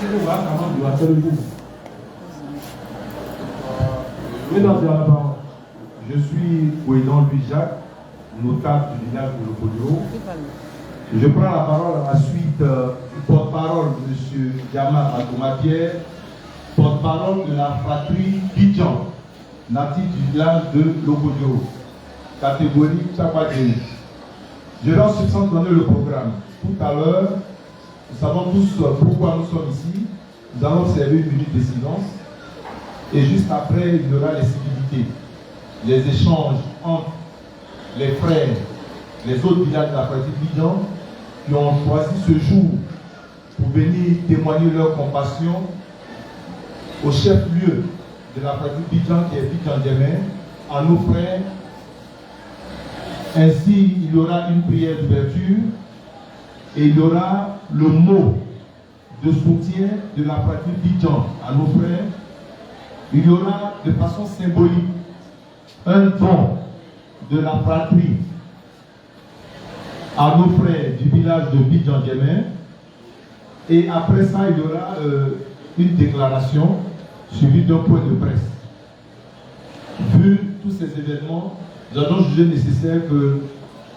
Je suis Ouédan Louis Jacques, notable du village de Lokodjo. Je prends la parole à la suite du porte-parole M. Yama Atouma-Pierre, porte-parole de la fratrie Bidjan, natif du village de Lokodjo, catégorie Tchapadjeni. Je leur substance donner le programme. Tout à l'heure, nous savons tous pourquoi nous sommes ici. Nous allons observer une minute de silence. Et juste après, il y aura les civilités, les échanges entre les frères, les autres villages de la fratrie Bidjan qui ont choisi ce jour pour venir témoigner leur compassion au chef-lieu de la fratrie Bidjan qui est Bidjan Djemen, à nos frères. Ainsi, il y aura une prière d'ouverture et il y aura le mot de soutien de la fratrie Bidjan à nos frères. Il y aura de façon symbolique un don de la fratrie à nos frères du village de Bidjan Djemen. Et après ça, il y aura une déclaration suivie d'un point de presse. Vu tous ces événements, nous avons jugé nécessaire que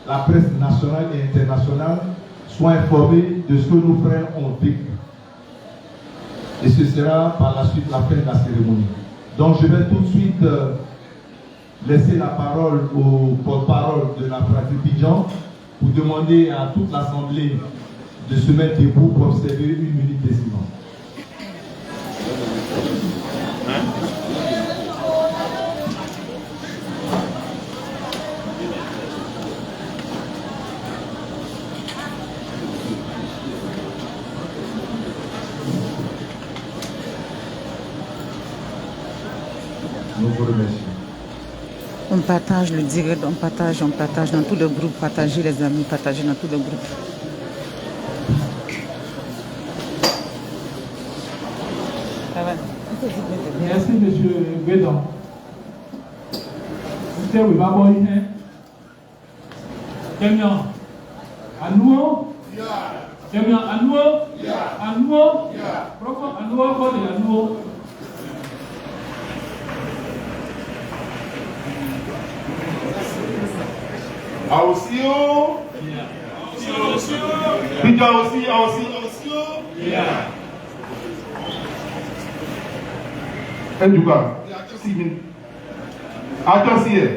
la presse nationale et internationale soit informée de ce que nos frères ont vécu. Et ce sera par la suite la fin de la cérémonie. Donc je vais tout de suite laisser la parole au porte-parole de la fratrie Bidjan pour demander à toute l'assemblée de se mettre debout pour observer une minute de silence. Nous vous remercions. On partage le direct, on partage dans tout le groupe, partagez les amis, partagez dans tout le groupe. Merci, monsieur Guédon. Monsieur Wibaboy, Demian, Anouo, Demian, Anouo, Proko, Anouo. Ausio. Bidjan aussi. Enjuka. Simin. Attention.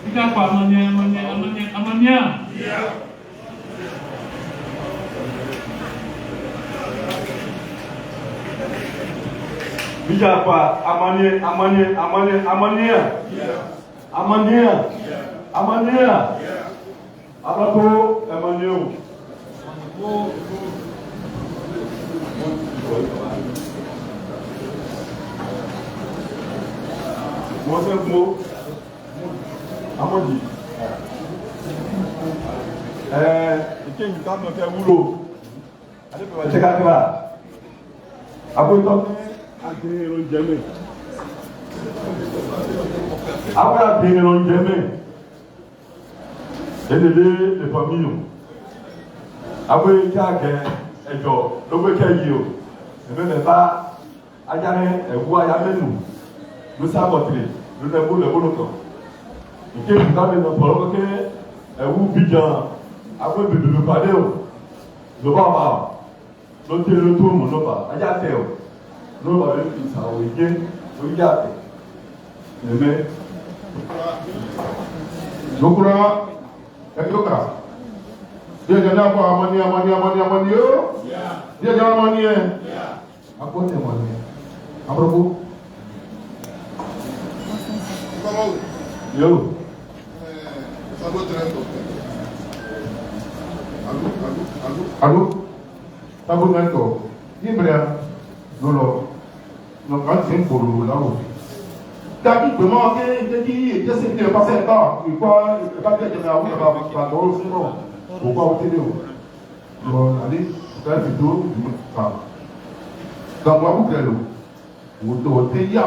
Bidjan quoi, Amania. Bidjan quoi, Amania. Abato, Emmanuel. Moi, c'est un mot. Amandi. Il y a une table qui est boulot. Allez, c'est quoi là? Après, les familles. Après, il y a un job. Le week-end, il n'y a pas à gagner et voir à nous. Nous savons que nous avons le bon temps. Et que nous avons le problème que vous Bidjan, après de parler, nous va pas. Nous te le tour, nous va. À gagner, nous va aller ça au week-end, nous gâter. Mais, nous croyons. Ekokra. Dia jangan apa amani. Yo. Dia jangan amani. Apa ni amani? Apa bu? Yo. Salut trento. Alu. Tabu trento. Ni bria. Nolo. No kan sen polu la o. Tapi comment que c'est que passer le temps, il faut pas dire que va sinon pourquoi au télé bon allez faire vidéo ça dans moi vous créez vous doit y a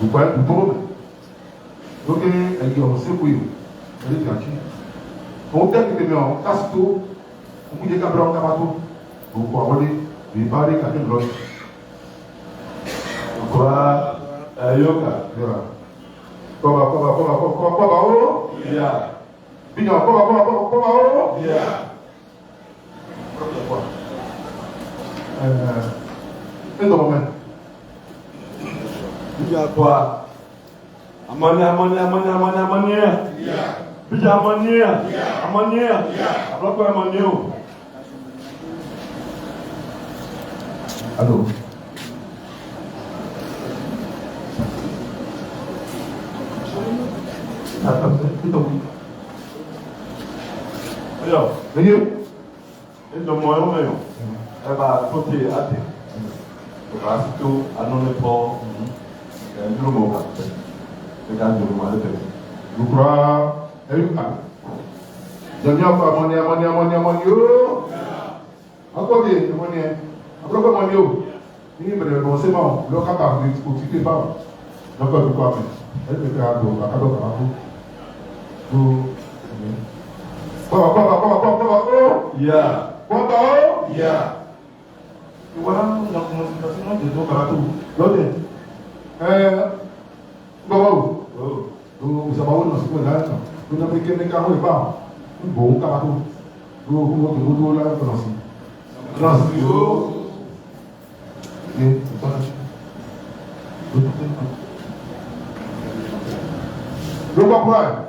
vous pouvez vous prendre donc il y a aussi pour vous allez tranquille on t'a que on casse tout on vous dit Gabriel Cabato, ou quoi, il paraît qu'à une grosse. Quoi? Yoka. Koba, oh? Yeah. Bignon, koba, oh? Yeah. Et dans le moment. Bija quoi? Amania. Bija amania. Après quoi amania? Allô? Alors, Venez. et de moi, elle va sauter à terre. Elle va surtout annoncer pour un jour. C'est quand je Vous croyez, j'aime bien faire amania. Encore des amania. Après quoi, amania? Il me dit, non, c'est bon. Le cas par le côté pas. Donc, vous croyez, elle me fait un dos, à dos. Vous. Quoi, Yeah. Yeah. Voilà, la consultation de dos Karatou. L'autre. Bon, vous savez où nous sommes là. Nous n'avons qu'un écart ou pas. Bon, Karatou. Vous là, le comprends.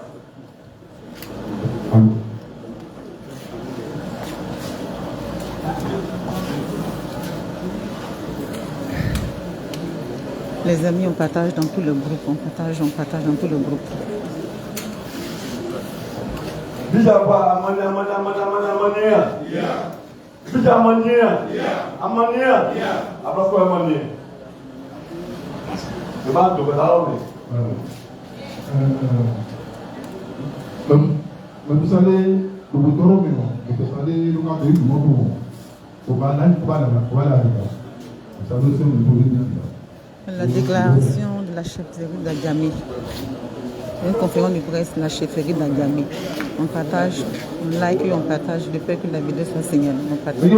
Les amis, on partage dans tout le groupe. On partage dans tout le groupe. Bija quoi? Amania. Bija amania. Après quoi amania? C'est pas de là. Vous savez, vous savez, le cas de l'humour, La déclaration de la chefferie d'Agamé. Une conférence de presse de la chefferie d'Agamé. On partage, on like et on partage depuis que la vidéo soit signalée. On partage.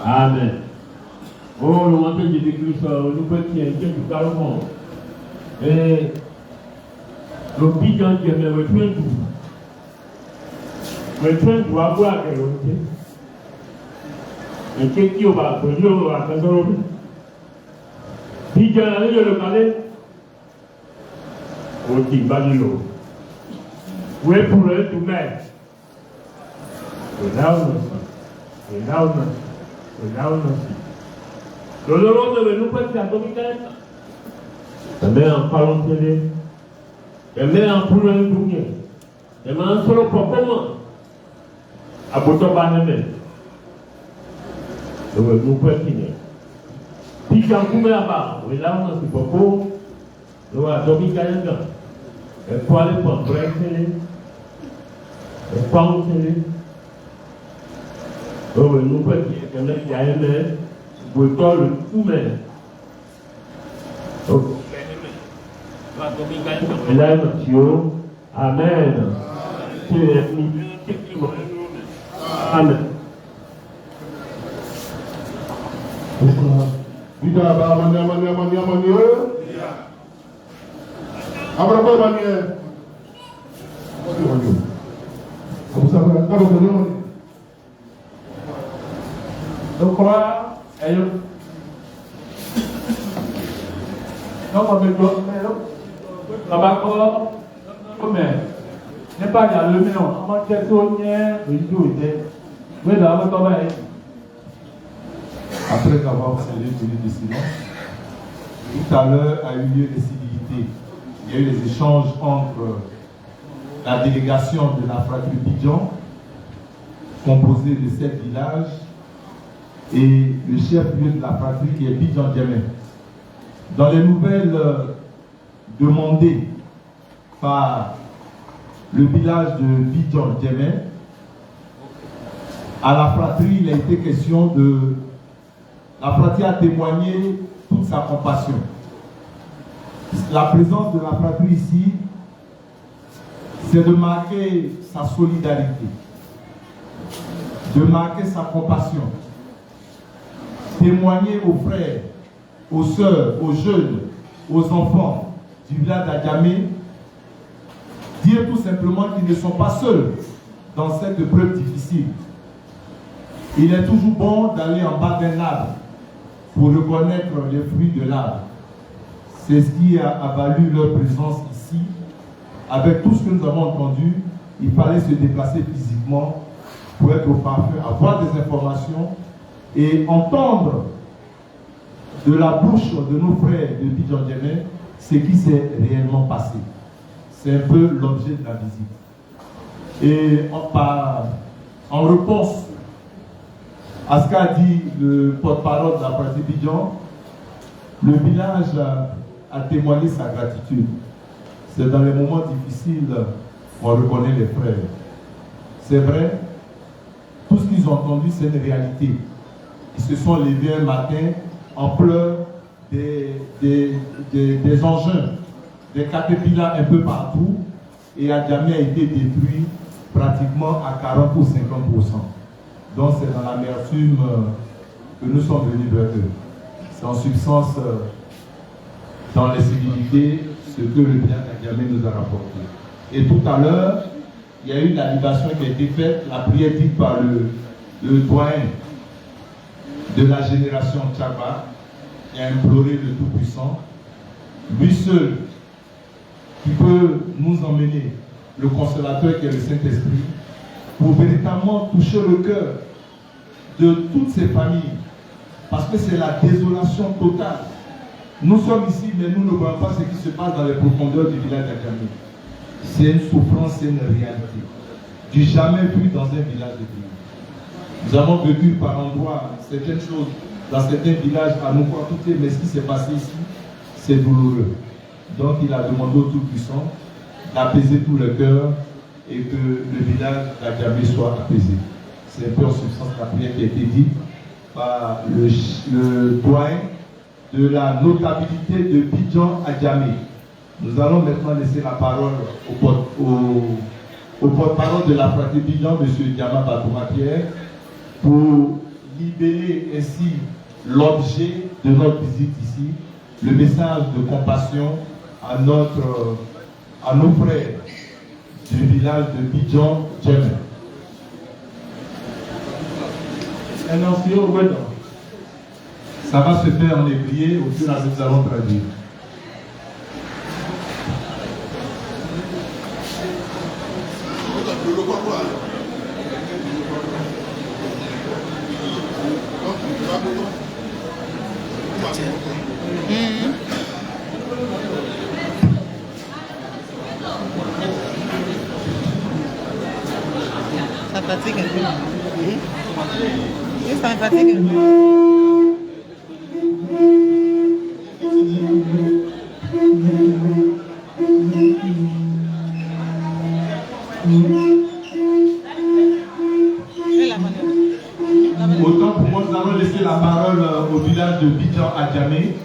Amen. Oh, le matin de Jésus-Christ, nous petit inquiet du carrément. Et le pigeon qui est retenu tout. Doit avoir quelque chose. Et qu'est-ce qui va venir à la maison? Pigeon a le calé. Au Timbalilo. Où est pour eux tout mettre? Et là, le long de nous peut faire dominer. La mère en parlant de télé. La mère en poulant de douiller. La mère en solo pour comment? À Boto Banane. Nous peut finir. Puis quand vous mettez là-bas, oui, là, on a ce propos. Nous avons dominer. Et pour aller pour un vrai télé. Et pour un télé. Oh, nous pouvons dire que il y a un main, pour le tout main. Oh, et là, monsieur, Amen. Amen. Je crois, donc on me donne, n'est pas dans le mien, on m'a dit Après avoir observé une minute de silence, tout à l'heure a eu lieu des civilités. Il y a eu des échanges entre la délégation de la fratrie Bidjan composé de 7 villages et le chef-lieu de la fratrie qui est Bidjan Djemé. Dans les nouvelles demandées par le village de Bidjan Djemé, à la fratrie, il a été question de... La fratrie a témoigné toute sa compassion. La présence de la fratrie ici, c'est de marquer sa solidarité, de marquer sa compassion, témoigner aux frères, aux sœurs, aux jeunes, aux enfants du village d'Adjamé, dire tout simplement qu'ils ne sont pas seuls dans cette épreuve difficile. Il est toujours bon d'aller en bas d'un arbre pour reconnaître les fruits de l'arbre. C'est ce qui a valu leur présence ici. Avec tout ce que nous avons entendu, il fallait se déplacer physiquement pour être au parfum, avoir des informations et entendre de la bouche de nos frères de Bidjan Djemé ce qui s'est réellement passé. C'est un peu l'objet de la visite. Et en réponse à ce qu'a dit le porte-parole de la fratrie Bidjan, le village a témoigné sa gratitude. C'est dans les moments difficiles qu'on reconnaît les frères. C'est vrai, tout ce qu'ils ont entendu, c'est une réalité. Ils se sont levés un matin en pleurs des engins, des caterpillars un peu partout, et Adjamé a été détruit pratiquement à 40 ou 50%. Donc c'est dans l'amertume que nous sommes venus vers eux. C'est en substance, dans les civilités, ce que le bien d'Adjamé nous a rapporté. Et tout à l'heure, il y a eu la libation qui a été faite, la prière dite par le doyen de la génération Tchaba, qui a imploré le Tout-Puissant, lui seul, qui peut nous emmener, le consolateur qui est le Saint-Esprit, pour véritablement toucher le cœur de toutes ces familles, parce que c'est la désolation totale. Nous sommes ici, mais nous ne voyons pas ce qui se passe dans les profondeurs du village d'Adjamé. C'est une souffrance, c'est une réalité. Du jamais vu dans un village de Dieu. Nous avons vécu par endroits certaines choses dans certains villages à nous voir toutes, mais ce qui s'est passé ici, c'est douloureux. Donc il a demandé au Tout-Puissant d'apaiser tout le cœur et que le village d'Adjamé soit apaisé. C'est un peu en substance la prière qui a été dite par le doyen de la notabilité de Bidjan Adjamé. Nous allons maintenant laisser la parole au porte-parole de la fratrie Bidjan, M. Diama Batouma Pierre, pour libérer ainsi l'objet de notre visite ici, le message de compassion à nos frères du village de Bidjan Djemé. Ça va se faire en hébreu, au fur et à mesure nous allons traduire. Ça fatigue un peu. Oui, ça me fatigue un peu. Autant pour moi, nous allons laisser la parole au village de Bidjan Adjamé.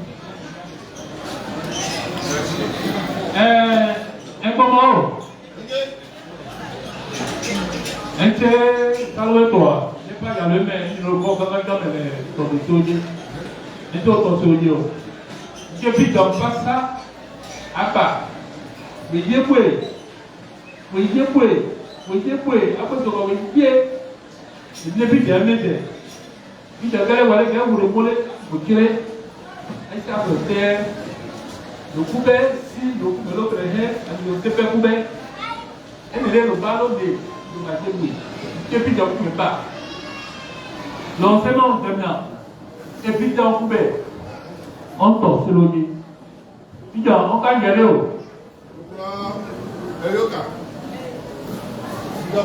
Un comment? Un thé, calme-toi. Je n'ai pas le même, je ne vois pas quand même ton soutien. Et ton soutien. Je vis dans ça, à part. Mais je peux. Oui, je peux. Oui, je peux. Après, je vais vous dire. Je ne vis jamais. Si tu as gagné, voilà, vous le voulez, vous tirez. Et ça peut faire. Le coupé, si le coupé l'autre est, le coupé coupé. Et le ballon de ma débrouille. Et puis, tu ne peux pas. L'enseignement maintenant. Et puis, tu as coupé. On t'en se l'oublie. Puis, on va gagner. Bon,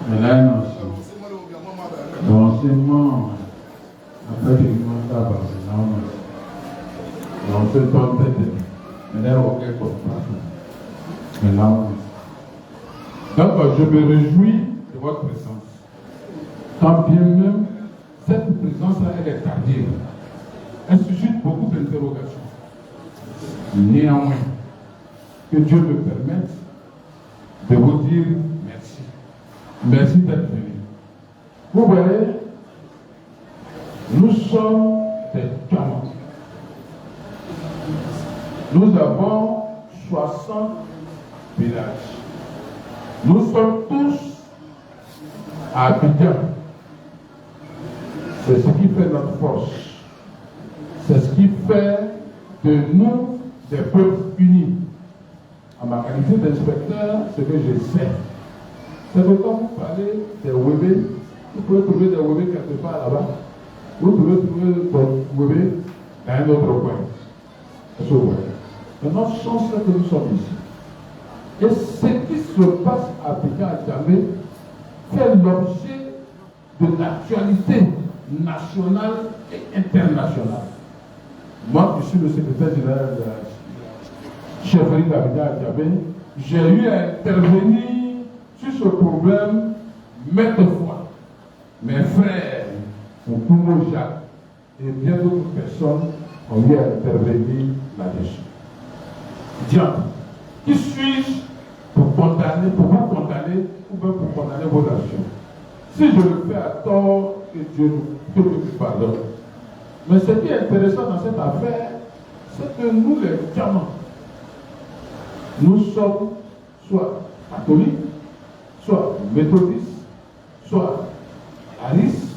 maintenant, l'enseignement, après je demande ça parce que on se donne peut-être, maintenant, on est comme ça. Maintenant, donc, je me réjouis de votre présence. Tant bien même, cette présence-là, elle est tardive. Elle suscite beaucoup d'interrogations. Néanmoins, que Dieu me permette de vous dire merci. Merci d'être venu. Vous voyez, nous sommes des gamins. Nous avons 60 villages. Nous sommes tous à Abidjan. C'est ce qui fait notre force. C'est ce qui fait de nous des peuples unis. À ma qualité d'inspecteur, ce que je sais, c'est que quand vous parlez des Wébé, vous pouvez trouver des Wébé quelque part là-bas. Vous pouvez trouver des Wébé dans un autre coin. Est-ce que vous voyez? Maintenant, chance que nous sommes ici. Et ce qui se passe à Abidjan-Djamé fait l'objet de l'actualité nationale et internationale. Moi, je suis le secrétaire général de la chefferie d'Abidjan-Djamé. J'ai eu à intervenir sur ce problème maintes fois. Mes frères, Okoumou Jacques et bien d'autres personnes ont eu à intervenir là-dessus. Diable, qui suis-je pour condamner, pour vous condamner ou bien pour condamner vos actions? Si je le fais à tort, que Dieu me pardonne. Mais ce qui est intéressant dans cette affaire, c'est que nous, les gamins, nous sommes soit catholiques, soit méthodistes, soit aristes,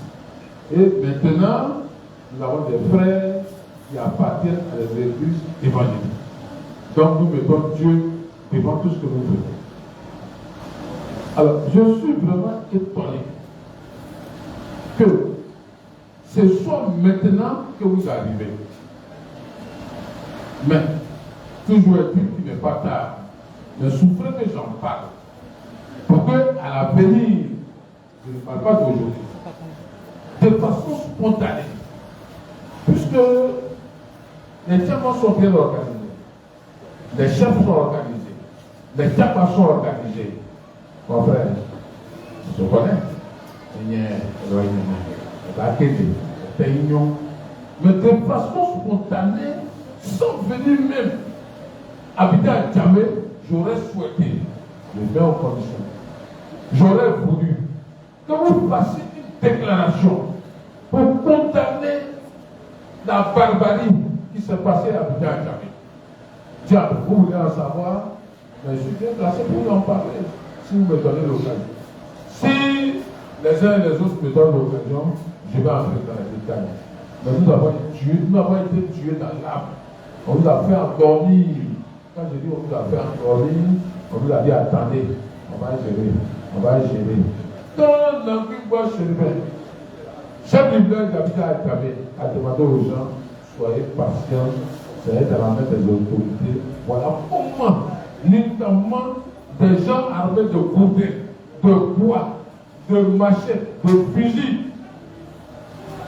et maintenant, nous avons des frères qui appartiennent à les églises évangéliques. Donc nous mettons Dieu devant tout ce que nous faisons. Alors, je suis vraiment étonné que ce soit maintenant que vous arrivez. Mais, toujours est-il qu'il n'est pas tard. Ne souffrez que j'en parle. Pour que, à l'avenir, je ne parle pas d'aujourd'hui, de façon spontanée, puisque les témoins sont bien organisés, les chefs sont organisés, les tapas sont organisés. Mon frère, je connais. Mais de façon spontanée, sans venir même habiter à Djamé, j'aurais souhaité, je mets en condition, j'aurais voulu que vous fassiez une déclaration pour condamner la barbarie qui s'est passée à Abidjan à Djamé. Diable, vous voulez en savoir, mais je suis bien placé pour vous en parler, si vous me donnez l'occasion. Si les uns et les autres me donnent l'occasion, je vais entrer dans les détails. Mais nous avons été tués dans l'âme. On nous a fait endormir. Quand je dis on nous a fait endormir, on nous a dit attendez, on va gérer. Dans l'anguille chérubin, chaque leader d'Abidjan a demandé aux gens, soyez patients, c'est dans la main des autorités. Voilà comment, notamment des gens armés de gourdins, de bois, de machettes, de fusils,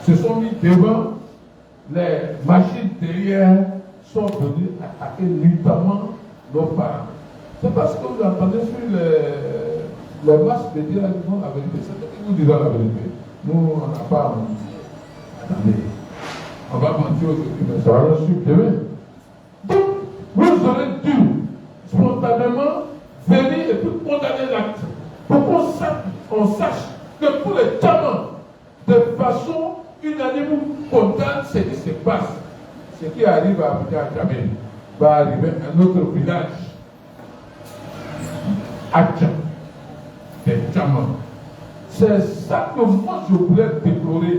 se sont mis devant, les machines derrière sont venues attaquer notamment nos parents. C'est parce que vous entendez sur les masses de dire la vérité. C'est ce que vous direz la vérité. Nous, on n'a pas. Attendez. On va mentir aujourd'hui, mais ça va le suivre demain. Donc, vous aurez dû spontanément venir et puis condamner l'acte. Pour qu'on sache que pour les gamins, de façon unanime, condamne ce qui se passe. Ce qui arrive à Abidjan-Djamé va arriver à un autre village. Adjan, des gamins. C'est ça que moi je voulais déplorer.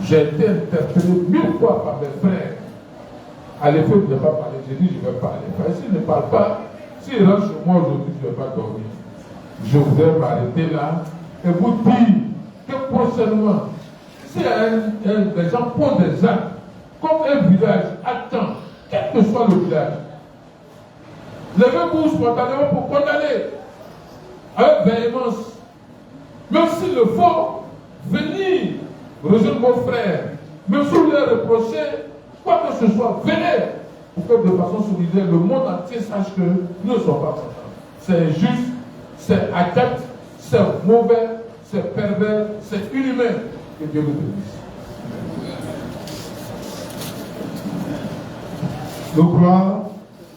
J'ai été interpellé 1000 fois par mes frères. À l'effet de ne pas parler, j'ai dit je vais parler. Parce s'il ne parle pas, s'il rentre chez moi aujourd'hui, je ne vais pas dormir. Je voudrais m'arrêter là et vous dire que prochainement, si les gens posent des actes, comme un village attend, quel que soit le village, levez-vous spontanément pour condamner avec véhémence. Même s'il le faut, venir rejoindre vos frères, même si vous leur reprochez, quoi que ce soit, venez pour que de façon solidaire, le monde entier sache que nous ne sommes pas contents. C'est juste, c'est acte, c'est mauvais, c'est pervers, c'est inhumain. Que Dieu nous bénisse. Nous croyons,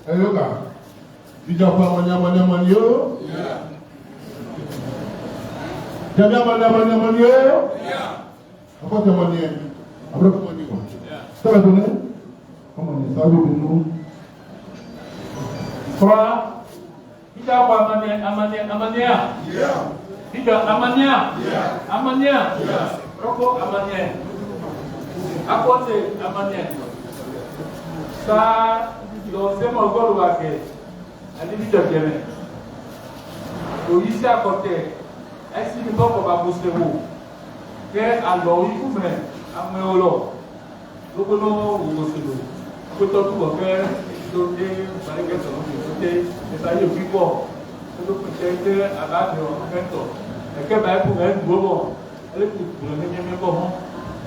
et yoga. Tu dis pas manio. Tu dis manio. Après tu manio. Après tu manio. Ça va donner? Comment ça va donner? Trois. Tu dis amania. Tu dis amania. Roko amania. Apporte amania. Ça, c'est mon gars de Waké. Elle dit de bien. Au lycée à côté, est-ce qu'il ne peut pas bosser vous? Que alors il faut faire un méolo. Donc non, vous bossez vous. Vous pouvez tout faire. Donc, vous allez faire ça. Et ça y est, puis quoi? Vous pouvez être à la et que va pour un gros. Elle est pour le même moment.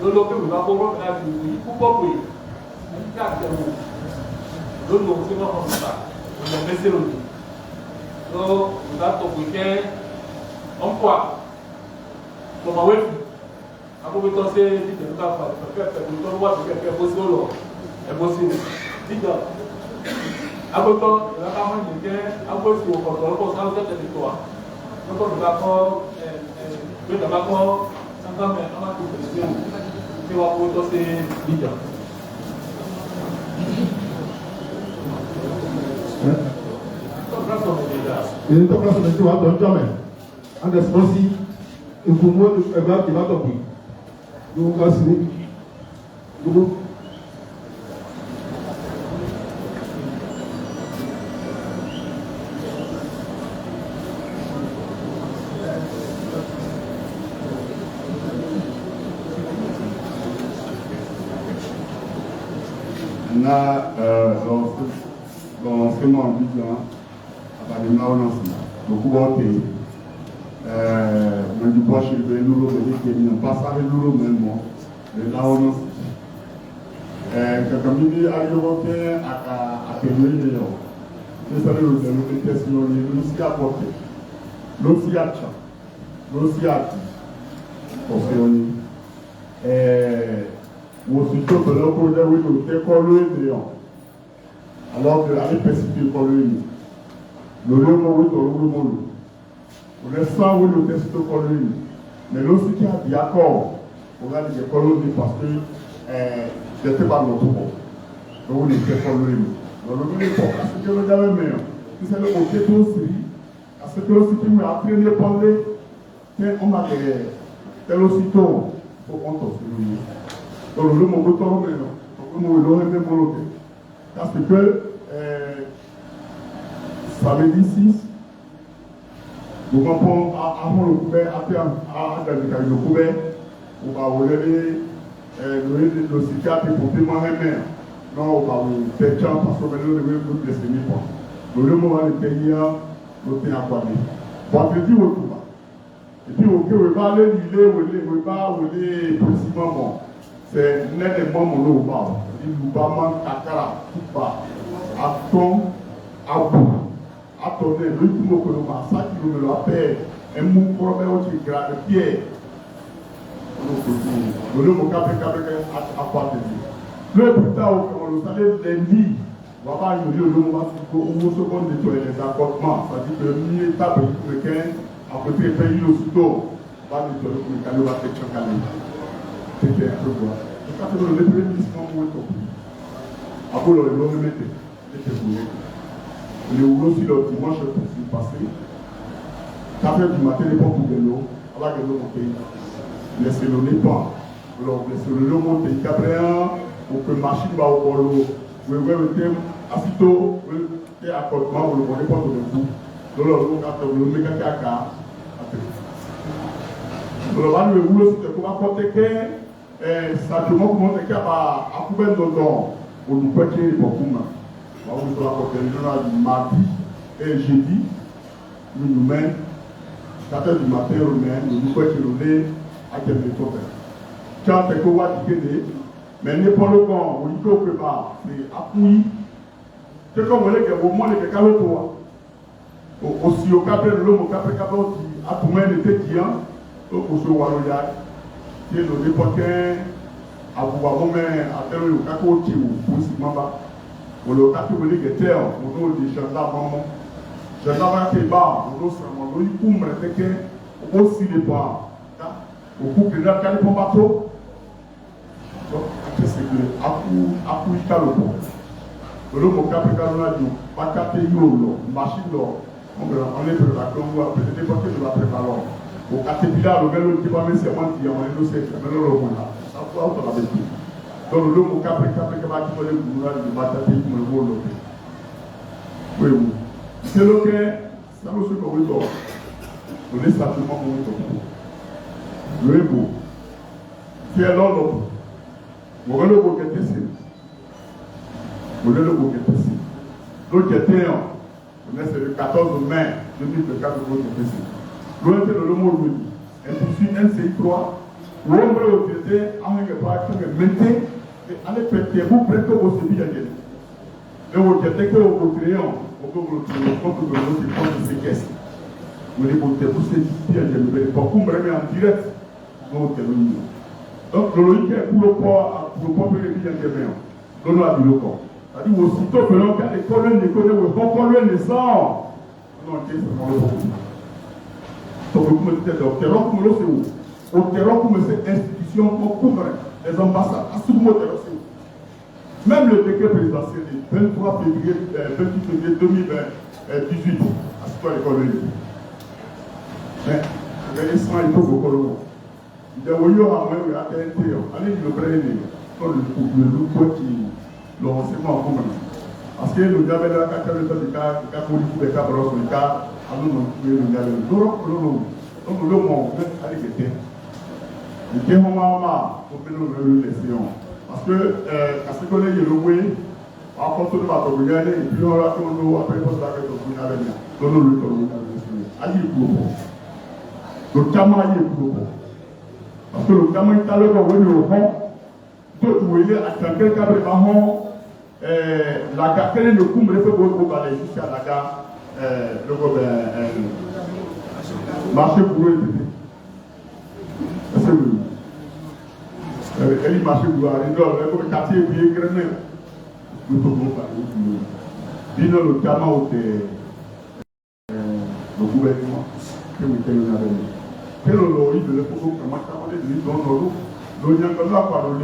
Donc, vous va pouvoir faire du coup pour vous. Donc, vous ne pas ça. Vous avez baissé le dos. Donc, vous avez ton week-end en quoi? Comme un web. Après, vous avez dit que vous avez fait le temps, vous avez fait bosser au lot. Et bosser. Dites-le. Après, vous avez fait un week-end, après, vous avez fait un week-end, victoire. Donc, vous avez fait un accord, 50 mètres, on a tout fait. Et vous avez fait dites-le. Et une place de tu vas dans jamais. En desposi, il faut moi de faire qui va tomber. Nous va signer. Nous. Dans ce moment vigilant, à partir de là, on a beaucoup voté. On a du bois chez le lourd, mais il n'y a pas ça le lourd même. Mais là, on a quand il dit à l'Européen, à Pénélope, c'est ça le question, l'aussi apporté, l'aussi achat, l'aussi achat. Parce que aussitôt que l'on connaît, oui, nous décollons. Alors que la répercussion pour lui, le lieu où il on est sans où le test pour lui. Mais l'autre qui a dit d'accord, on a dit que parce que j'étais pas notre bon. Donc on était pour lui. Donc le lieu pour parce que le gars est meilleur. C'est le mot qui est aussi, parce que aussi qui m'a appris à parler, on m'a dit, tel aussitôt, il faut qu'on t'en souvienne. Donc le mot qui est meilleur, le mot qui est meilleur. Parce que samedi 6, nous comprenons avant le couvert, après le couvert, on va relever le psychiatre pour témoigner. Non, on va faire chant parce que nous devons laisser les points. Nous devons aller payer, nous tenir à quoi. Vendredi, on va. Et puis, on va aller lire, on va aller précisément. C'est net et bon mon eau. Il va manquer à cara, à ton, à bout, à tourner, le tout que nous avons, ça qui nous l'a fait, un mot problème aussi grave, pierre. Nous devons capter à part de lui. Le plus tard, on le savait lundi, on va pas nous dire le moment où on se compte nettoyer les accordements, c'est-à-dire que le étape de 15, après les pays aussitôt, on va nettoyer le canot, on va faire changer. C'était un peu quoi. Le premier ministre m'a compris. Après, le remettre. Le aussi le dimanche passé. 4 heures du matin, les pommes pour de l'eau. On va gagner mon pays. Laissez le nez pas. Alors, laissez le nez monter. Après, pour que la machine va au bolo. Vous voyez le thème. Aussitôt, vous avez un accordement, vous le voyez pas de coup. Donc, le méga caca. Le van le boulot, c'était pour apporter que ça te montre comment tu as couvert nos dons. Pour nous faire qu'il y ait beaucoup de gens. On va apporter le mardi et jeudi. Nous mêmes 4 h du matin, nous faire qu'il y ait à quelques fois. Quand tu as couvert, mais n'importe quoi, on dit que c'est appuyé. C'est comme on dit que au moins les cadeaux toi. Aussi au cap de l'homme, au cap de cadeau, à tout le monde était client, au Sowaroya, qui est le déporté, à pouvoir vous mettre à faire le cadeau qui vous pousse mamba. Au le cap de l'été, on doit des gendarmes, gendarmes qui bas, on doit se rendre, on doit me aussi les points. Au couple de la calée pour bateau. Donc, c'est que appui caloko. Le mot capitale du pacaté yolo, machine d'or. On est préparé, on va peut-être déporter de la préparation. Au caterpillar, le vélo qui va mettre ses mains qui ont un dossier, mais le robot là. Ça faut autre la bêtise. Donc, le mot capitale qui va quitter le boulot du pacaté comme le mot lopé. Oui, oui. C'est le que ça nous suit comme le dos. On est simplement comme le dos. Le héros. Qui est l'homme. Vous voyez le bouquet ici. Vous voyez le bouquet ici. L'autre était, c'est le 14 mai 2024 de votre ici. L'autre est le mot Louis. Et puis, NCI3, où on peut utiliser un pas que mettez, allez péter, vous prêtez vos sévilles à gagner. Et vous êtes que vous créez, on peut vous retrouver, on peut vous retrouver ces caisses. Vous les montez, vous ces sévilles à gagner. Pour vous me remettre en direct, vous êtes le niveau. Donc, le logique est pour le poids de l'église intermédiaire. Dans la vie locale. C'est-à-dire, aussitôt que l'on a des colonnes, des colonnes, on colonne les sangs. Non, c'est vraiment le problème. Donc, vous me dites, au terrain, comme le c'est où? Au terrain, comme c'est institution, on couvre les ambassades. À ce moment, c'est où? Même le décret présidentiel du 23 février 2018, à ce point, les colonies. Mais, les sangs, il faut vos colonnes. Il y a eu un moment où il y a un théo. Allez, le prenne, le loup qui l'enseignement en commun. Parce que le diable est là, quand il y a des cas politiques, des cas brosses, des cas, à nous, nous, nous, donc, le monde, allez, qui était. Il y a un moment où on peut nous laisser. Parce que, à ce qu'on est loué, à force de ma communauté, et puis on va faire après, il faut que la communauté, donc nous, le communauté, allez, le camaillé, parce que le gamin est allé au fond, tout il est à quelqu'un qui a la gare, quel est le coup, mais il faut aller jusqu'à la gare, le marché pour eux. C'est oui. Elle marché pour eux, il doit le quartier est bien gréné. Nous sommes pas le gamin le gouvernement, que nous tenons avec nous. Quel est le riz de l'époque que moi je suis dans l'eau? L'eau n'y a pas de parole.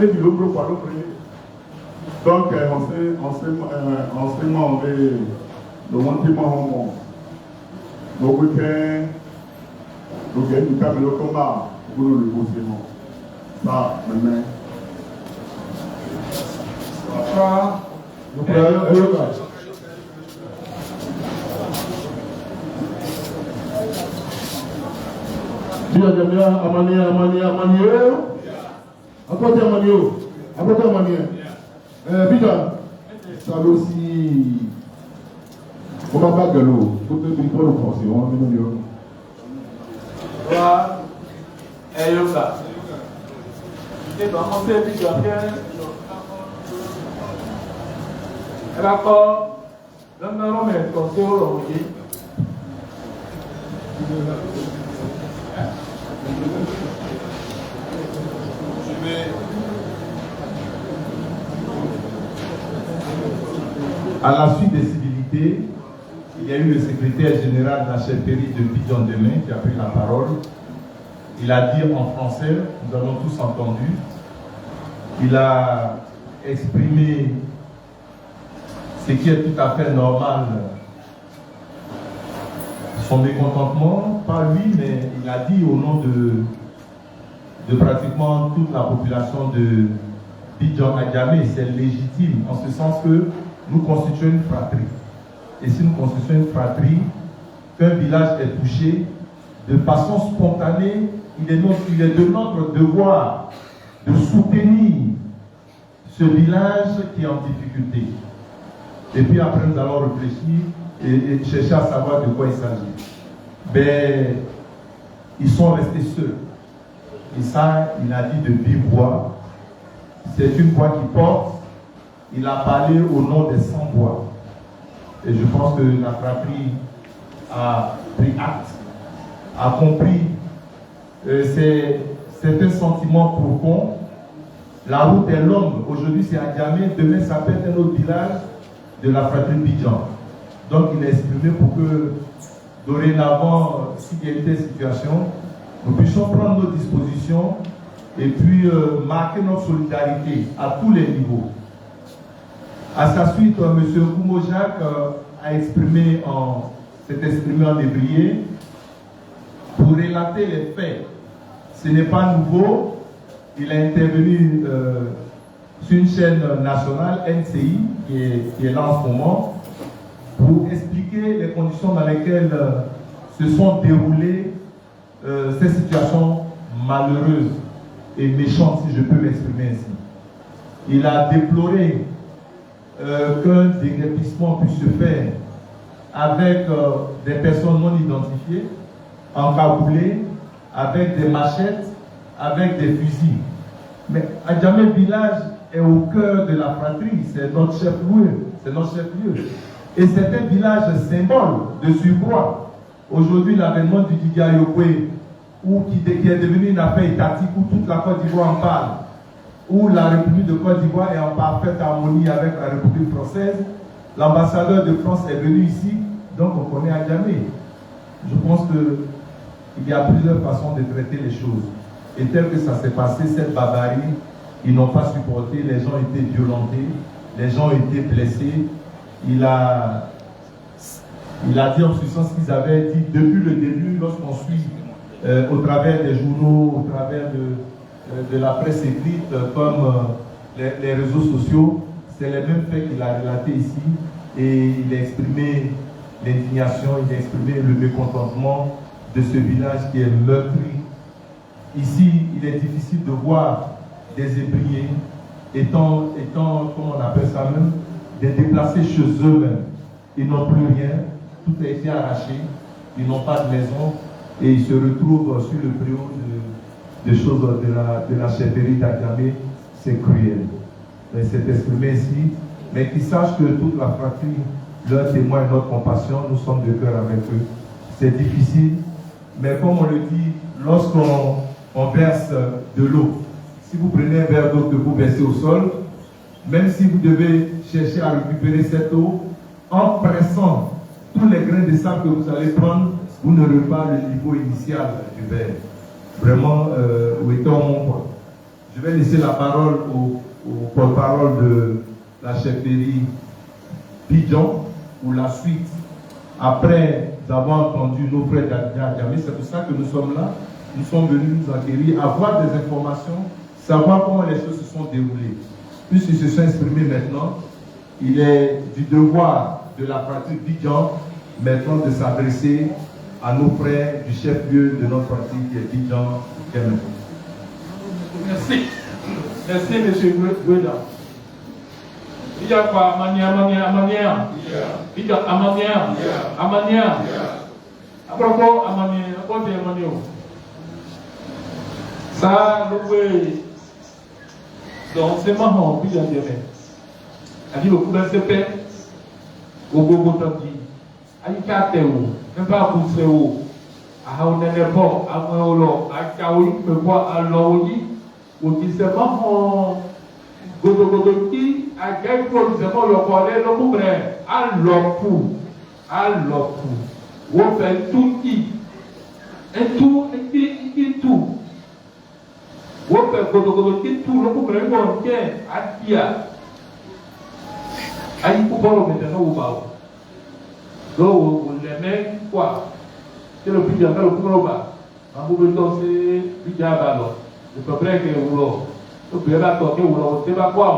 Et du l'eau par l'eau. Donc, enseignement avec le montement le week-end, le gain du câble de combat pour le négociement. Ça, maintenant. Ça, nous prenons. Amania. Apportez Amania. Bida, ça aussi. On va pas gagner. Tout le monde peut le penser. On va venir. Voilà. Et yoga. Et donc, on sait Bida. Et d'accord. Nous allons mettre conseil au loyer. À la suite des civilités, il y a eu le secrétaire général de la chefferie de Bidjan-Demain qui a pris la parole. Il a dit en français, nous avons tous entendu, il a exprimé ce qui est tout à fait normal, son mécontentement, pas lui, mais il a dit au nom de pratiquement toute la population de Bidjan-Adjamé, c'est légitime, en ce sens que nous constituons une fratrie. Et si nous constituons une fratrie, qu'un village est touché, de façon spontanée, il est de notre devoir de soutenir ce village qui est en difficulté. Et puis après, nous allons réfléchir et chercher à savoir de quoi il s'agit. Ben, ils sont restés seuls. Et ça, il a dit de vive voix. C'est une voix qui porte. Il a parlé au nom des sans-voix. Et je pense que la fratrie a pris acte, a compris. C'est un sentiment profond. La route est longue. Aujourd'hui, c'est à Djamé. Demain, ça peut être un autre village de la fratrie Bidjan. Donc, il a exprimé pour que, dorénavant, s'il y a une telle situation, nous puissions prendre nos dispositions et puis marquer notre solidarité à tous les niveaux. À sa suite, M. Koumojak s'est exprimé en ébrié pour relater les faits. Ce n'est pas nouveau. Il a intervenu sur une chaîne nationale, NCI, qui est là en ce moment, pour expliquer les conditions dans lesquelles se sont déroulées ces situations malheureuses et méchantes, si je peux m'exprimer ainsi. Il a déploré qu'un déguerpissement puisse se faire avec des personnes non identifiées, encagoulées, avec des machettes, avec des fusils. Mais Adjamé village est au cœur de la fratrie, c'est notre chef-lieu. Et c'est un village symbole de surcroît. Aujourd'hui, l'avènement du Didia Yokwe, qui est devenu une affaire étatique, où toute la Côte d'Ivoire en parle, où la République de Côte d'Ivoire est en parfaite harmonie avec la République française. L'ambassadeur de France est venu ici, donc on connaît Adjamé. Je pense qu'il y a plusieurs façons de traiter les choses. Et tel que ça s'est passé, cette barbarie, ils n'ont pas supporté, les gens ont été violentés, les gens ont été blessés. Il a dit en substance ce qu'ils avaient dit depuis le début, lorsqu'on suit au travers des journaux, au travers de la presse écrite, comme les réseaux sociaux, c'est les mêmes faits qu'il a relatés ici. Et il a exprimé l'indignation, il a exprimé le mécontentement de ce village qui est meurtri. Ici, il est difficile de voir des ébriers étant, comment on appelle ça même, des déplacés chez eux-mêmes. Ils n'ont plus rien, tout a été arraché, ils n'ont pas de maison et ils se retrouvent sur le préau des choses de la chefferie d'Adjamé. C'est cruel. Mais c'est exprimé ici, mais qu'ils sachent que toute la fratrie leur témoigne notre compassion, nous sommes de cœur avec eux. C'est difficile, mais comme on le dit, lorsqu'on verse de l'eau, si vous prenez un verre d'eau que vous versez au sol, même si vous devez chercher à récupérer cette eau, en pressant tous les grains de sable que vous allez prendre, vous n'aurez pas le niveau initial du verre. Vraiment, où est mon point? Je vais laisser la parole au porte-parole de la chefferie Bidjan pour la suite. Après avoir entendu nos frères d'Adjamé, c'est pour ça que nous sommes là. Nous sommes venus nous acquérir, avoir des informations, savoir comment les choses se sont déroulées. Puisqu'ils se sont exprimés maintenant, il est du devoir de la fratrie Bidjan maintenant de s'adresser à nos frères du chef-lieu de notre fratrie qui est Bidjan. Merci. Merci, M. Gweda. Il y a quoi? Amania. Il y a Amania. Après quoi, Amania. Ça, donc c'est marrant, puis il y a des mecs. Il dit, vous pouvez se faire, au bobo tanti. Il y a des même pas pour se haut. On n'est pas, à moi, à Kaoui, me voit à l'Audi, ou qui se marrant, Godogodoti, à quel point se marrant le collet, le couvert, à l'opou. On fait tout qui. Et tout. Wope godogodo kitu loko mrengo nke atia ayi kuboro metano ubao do le mec quoi c'est le plus d'affaires au kuroba ambu beto c'est bijaba lo le problème que ulo to bela to ke ulo te ba kwa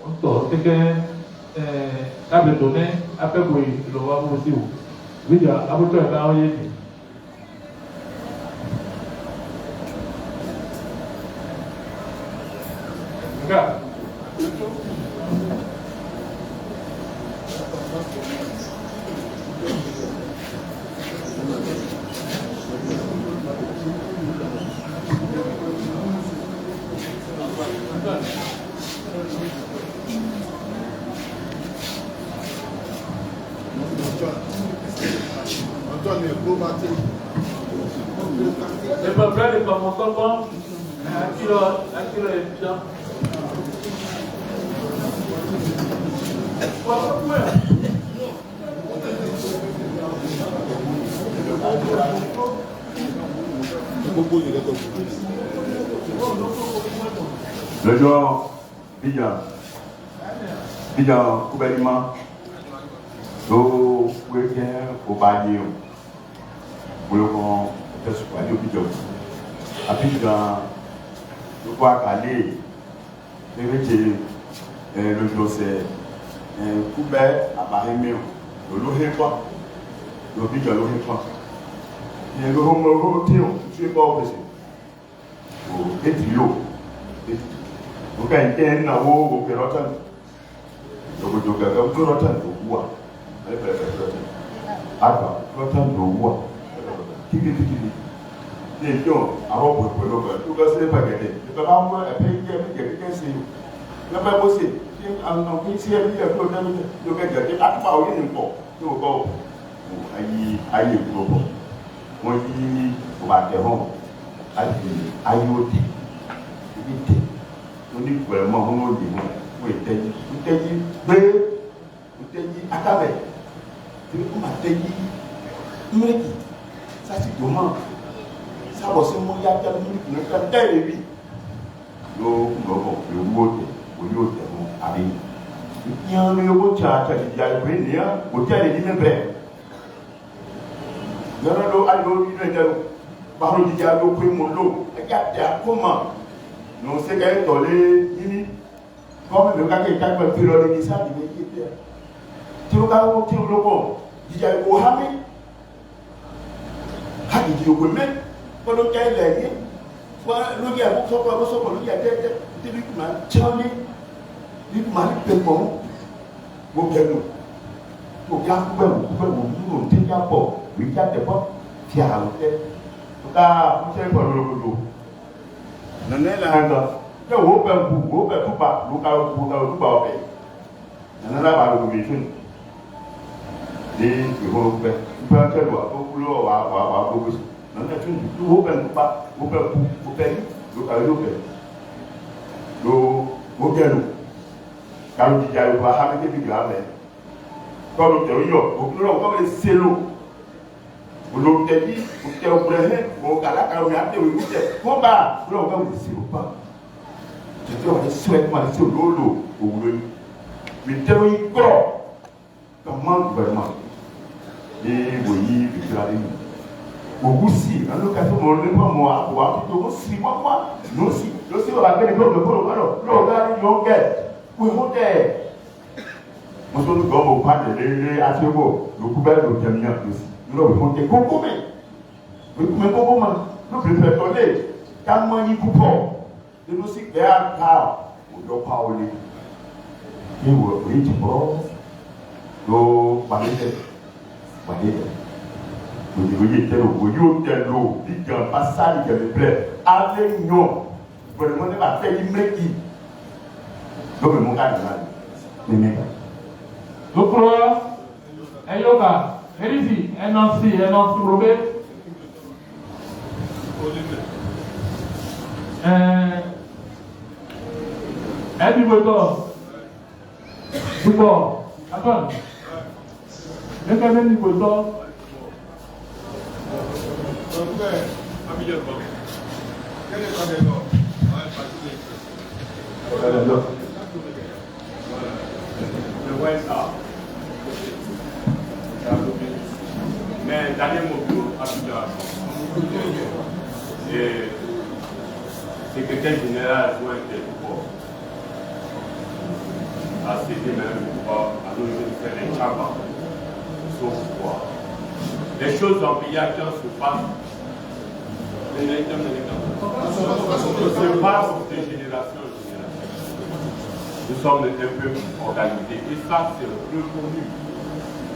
on to te que table donné après boy lo va aussi bija abuto ta oye Regarde. Le peuple n'est pas mon copain. À qui le est bien. Le jour, Bijan, Koubalima, au week-end, au Badio, pour le grand, je suis pas au Bijan. À Bijan, je crois qu'aller, le jour c'est Koubé à Barémé, le Lohé quoi, le Bijan Lohé quoi. Et le Homo, tu es pas obligé. Et tu es. Donc, il y a un homme qui est rotan. Donc, il y a un rotan de bois. Attends, rotan de bois. Qui les gens, avant pour le peuple, tout ça, c'est pas gagné. Le peuple a un pays qui a quelqu'un, c'est. Il n'a pas bossé. Il y a un homme qui a dit que le gars a dit, ah, pas, il n'est pas. Il n'est pas. Aïe, gros. Moi, je dis, on va dire, aïe, on dit vraiment, on dit, on dit, Akabe, on m'a dit, Meki, ça c'est dommage. Ça va se mouiller à le cantel et lui. Le mot, avec. Il y a un mot qui a dit, il y a un mot qui a dit, non, par le dialogue, mon lot, regardez comment nous sommes dans les limites. Comme le gars qui est capable de faire le message, il est là. Tu regardes au tir loco, il y a au Hamé. Il dit au Gomen, pendant qu'il est là, soit le gars, soit le gars, il dit que Charlie, il dit que Pépon, mon gars, au gars, vous pouvez pas. Il y a des fois qui a un tel. En tout cas, vous savez pas le boulot. Non, non, non. Il y a un peu de tout bas. Il y a un peu de tout bas. Il y a un peu de tout bas. Et il faut faire. Il faut faire un loi. Il faut faire. Non, non, tout haut ben tout bas. Il faut faire. Il faut faire. Il faut quand on dit qu'il y a un peu de vidéo, quand on dit que c'est l'eau. Vous l'avez dit, vous avez oublié, vous avez oublié, vous avez oublié, je souhaite moi sur l'eau, mais tellement encore, comment le gouvernement, et vous voyez, vous aussi, en l'occasion, on ne peut pas moi, vous aussi, moi, nous aussi, on va faire le polo, alors, vous montez. Nous sommes comme au pas de l'Athéo, le gouvernement de Camilla aussi. Nous avons fait beaucoup, mais beaucoup, nous préférons donner, quand il faut pas, de nous dire qu'il y a un cas, on doit parler. Et vous voyez, tu vois, nous parlons. Vous voyez, tel l'eau, dit qu'il n'y a pas ça, il y a des plaies. Avec nous, vous ne demandez pas faire une métier. Donc, mon cas, c'est un donc, un yoga, Élysée, un ancien Robert. Un niveau du bord. Attends. Le même niveau d'or. Quel est ton niveau? Le West Ham. Mais Daniel Mobutu a pu et secrétaire général adjoint des pouvoirs. A cédé même le pouvoir à l'origine de faire les chamas. Sauf pouvoir. Les choses en Biakan se passent. Se passent de génération en génération. nous sommes un peu organisés. Et ça, c'est reconnu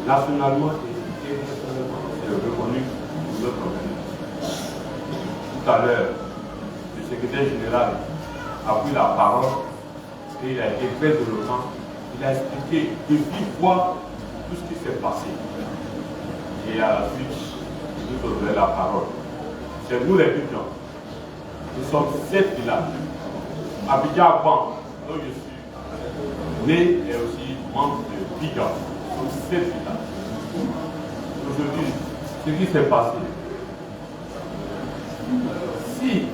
nationalement et internationalement. C'est reconnu pour notre organisation. Tout à l'heure, le secrétaire général a pris la parole et il a été très éloquent. Il a expliqué de vive voix tout ce qui s'est passé. Et à la suite, il nous donnerait la parole. C'est nous les Pigeons. Nous sommes 7 villages. Abidjan-Ban, dont je suis né et aussi membre de Pigeon. Nous sommes 7 villages. Aujourd'hui, ce qui s'est passé, si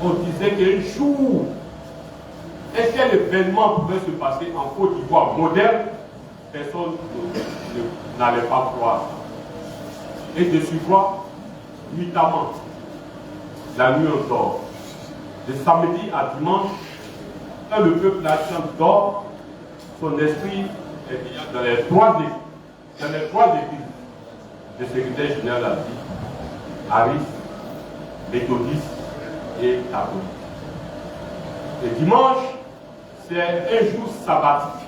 on disait qu'un jour, un tel événement pouvait se passer en Côte d'Ivoire moderne, personne n'allait pas croire. Et de surcroît, nuitamment, la nuit on dort. De samedi à dimanche, quand le peuple haïtien dort, son esprit est dans les trois églises. Le secrétaire général a dit, Aris, méthodiste et catholique. Et dimanche, c'est un jour sabbatique.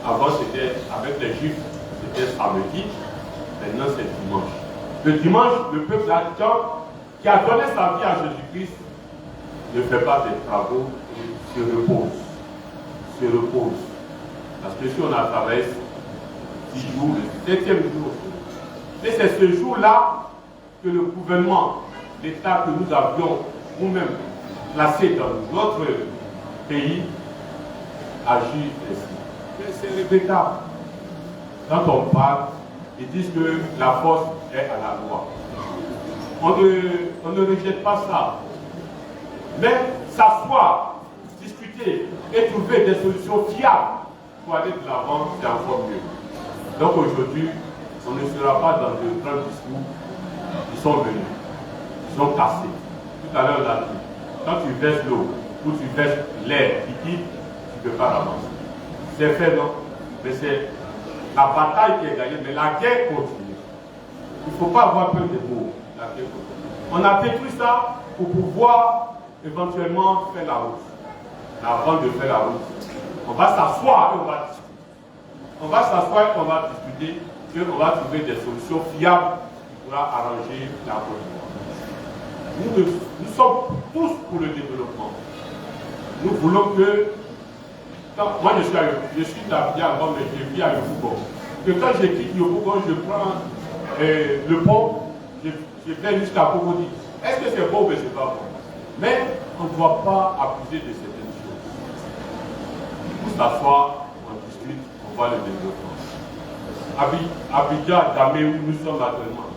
Avant, c'était avec les juifs, c'était samedi. Maintenant, c'est dimanche. Le dimanche, le peuple haïtien qui a donné sa vie à Jésus-Christ ne fait pas des travaux et se repose. Se repose. Parce que si on a travaillé 6 jours, le 7e jour, et c'est ce jour-là que le gouvernement, l'État que nous avions nous-mêmes placé dans notre pays, agit ainsi. Mais c'est regrettable. Quand on parle, ils disent que la force est à la loi. On ne rejette pas ça. Mais s'asseoir, discuter et trouver des solutions fiables pour aller de l'avant, c'est encore mieux. Donc aujourd'hui, on ne sera pas dans de grands discours. Ils sont venus, ils sont cassés. Tout à l'heure, on a dit, quand tu verses l'eau ou tu verses l'air liquide, tu ne peux pas l'avancer. C'est fait, non? Mais c'est la bataille qui est gagnée, mais la guerre continue. Il ne faut pas avoir peur des mots. La guerre continue. On a détruit ça pour pouvoir éventuellement faire la route. Avant de faire la route, on va s'asseoir et on va discuter. On va s'asseoir et on va discuter et on va trouver des solutions fiables pour arranger la route. Nous sommes tous pour le développement. Nous voulons que, moi je suis d'Abidjan avant, mais je vis à Yopougon. Que quand je quitte Yopougon, je prends le pont, je vais jusqu'à Cocody. Est-ce que c'est bon ou c'est pas bon? Mais on ne doit pas abuser de certaines choses. Pour s'asseoir, on discute, on voit le développement. Abidjan, Damé, où nous sommes actuellement,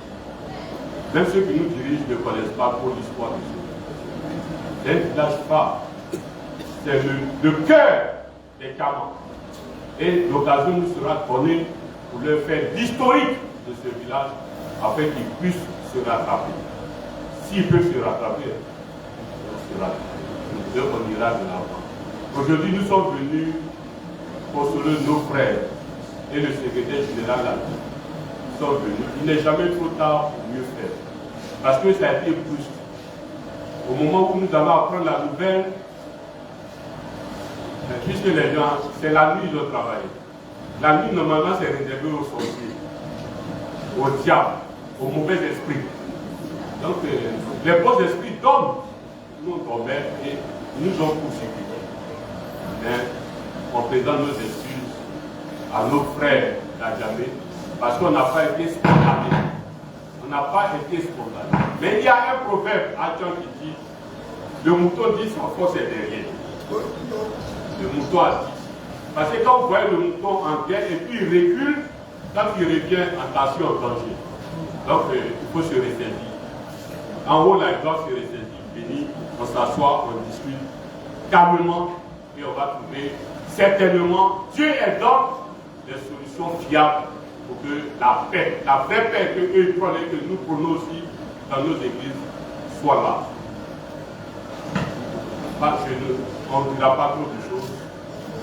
même ceux qui nous dirigent ne connaissent pas trop l'histoire de ce village. C'est un village phare. C'est le cœur des Camans. Et l'occasion nous sera donnée pour leur faire l'historique de ce village afin qu'ils puissent se rattraper. S'ils peuvent se rattraper, on ira de l'avant. Aujourd'hui, nous sommes venus consoler nos frères et le secrétaire général là. Nous sommes venus. Il n'est jamais trop tard pour mieux faire. Parce que ça a été brusque. Au moment où nous allons apprendre la nouvelle, puisque les gens, c'est la nuit ils ont travaillé. La nuit, normalement, c'est réservé aux sorciers, aux diables, aux mauvais esprits. Donc, les bons esprits dorment. Nous, on dormait et nous ont poursuivis. Mais on présente nos excuses à nos frères d'Adjamé parce qu'on n'a pas été spontané. On n'a pas été spontané. Mais il y a un proverbe Adjan qui dit le mouton dit sa force est derrière. Le mouton a dit. Parce que quand vous voyez le mouton en guerre et puis il recule, quand il revient, attention au danger. Donc il faut se ressaisir. En haut, là, il doit se ressaisir. Venir, on s'assoit, on discute calmement et on va trouver certainement, Dieu est dans des solutions fiables pour que la paix, la vraie paix que eux prennent et que nous prenons aussi dans nos églises soit là. On ne dira pas trop de choses,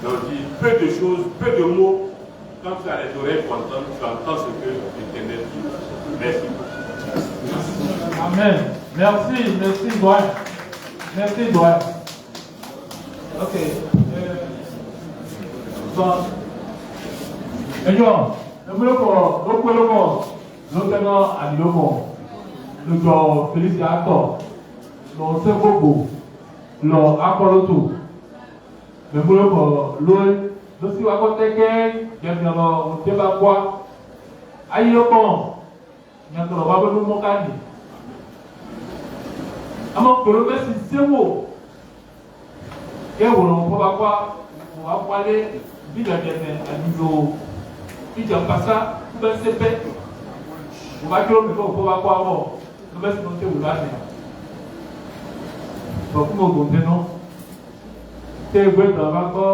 mais on dit peu de choses, peu de mots. Quand tu as les oreilles contentes, tu entends ce que l'Éternel dit. Merci. Amen. Merci, doyen. Merci, doyen. Ok. Então, então, eu me lembro, eu coloco, não tenho adilomo, no do Feliciato, no Secobo, no Apoloto, me lembro, lui, do se acontecer, que é no Tebaqua, aí eu com, minha trova no Mocani. Ama promesse sewo e woro ko ba kwa wa kwale bi da deme anizo bi ja pasa be sepe o ba kiro mi ko ba kwa mo no be no te wura ne ba ku mo go no te gbe da ba ko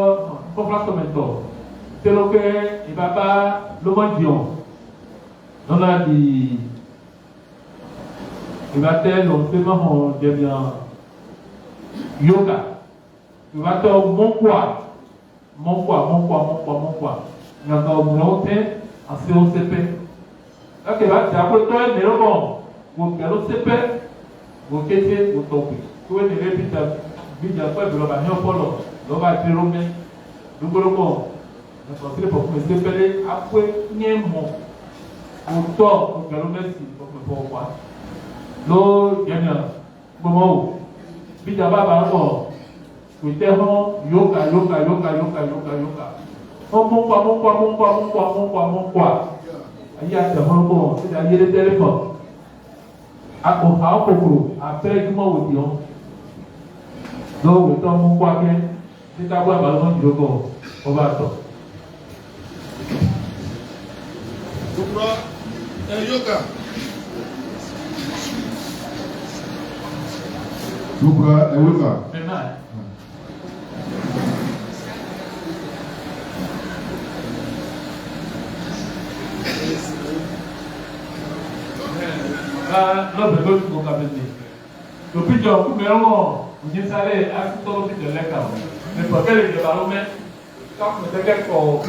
plastomento te lo ke i baba lo mo dion non a di il va faire l'enseignement devient yoga. Il va faire mon quoi. Il va faire monter en COCP. Là, il va dire après toi, mais bon, vous faites le CP, vous quittez, vous tombez. Vous voyez, les répétez, vous dites après, vous allez faire polo, vous allez faire le même. Vous allez faire le pour me séparer après, niemmo. Vous tort, vous allez le même si, vous me faites quoi. Lo jẹnyẹ gbọmọ o bíjà bàbá lọ wìtẹ hàn yóka mọkwa ayé àtẹhàn bọ ṣẹlẹ ayé lé tẹlifọn akọ àwọn kòkòrò àfẹrẹjúmọ wòtí hàn lọ wìtẹ mọkwa kẹ títa bọ àbálọmọ jùlọ bọ ọba àtọ. Yoga. Lukra Eweka. Amen. Lọ́bẹ̀ ló ti mọ̀ kàbẹ̀tẹ̀. Lòpìjọ kúmẹ̀rún òjísàlẹ̀ àtúntò ti tẹ̀lé kà ó. Nìpọ̀kẹ́lẹ̀ ìjọba ló mẹ́. Káfùn tẹ́kẹ́kọ̀ọ́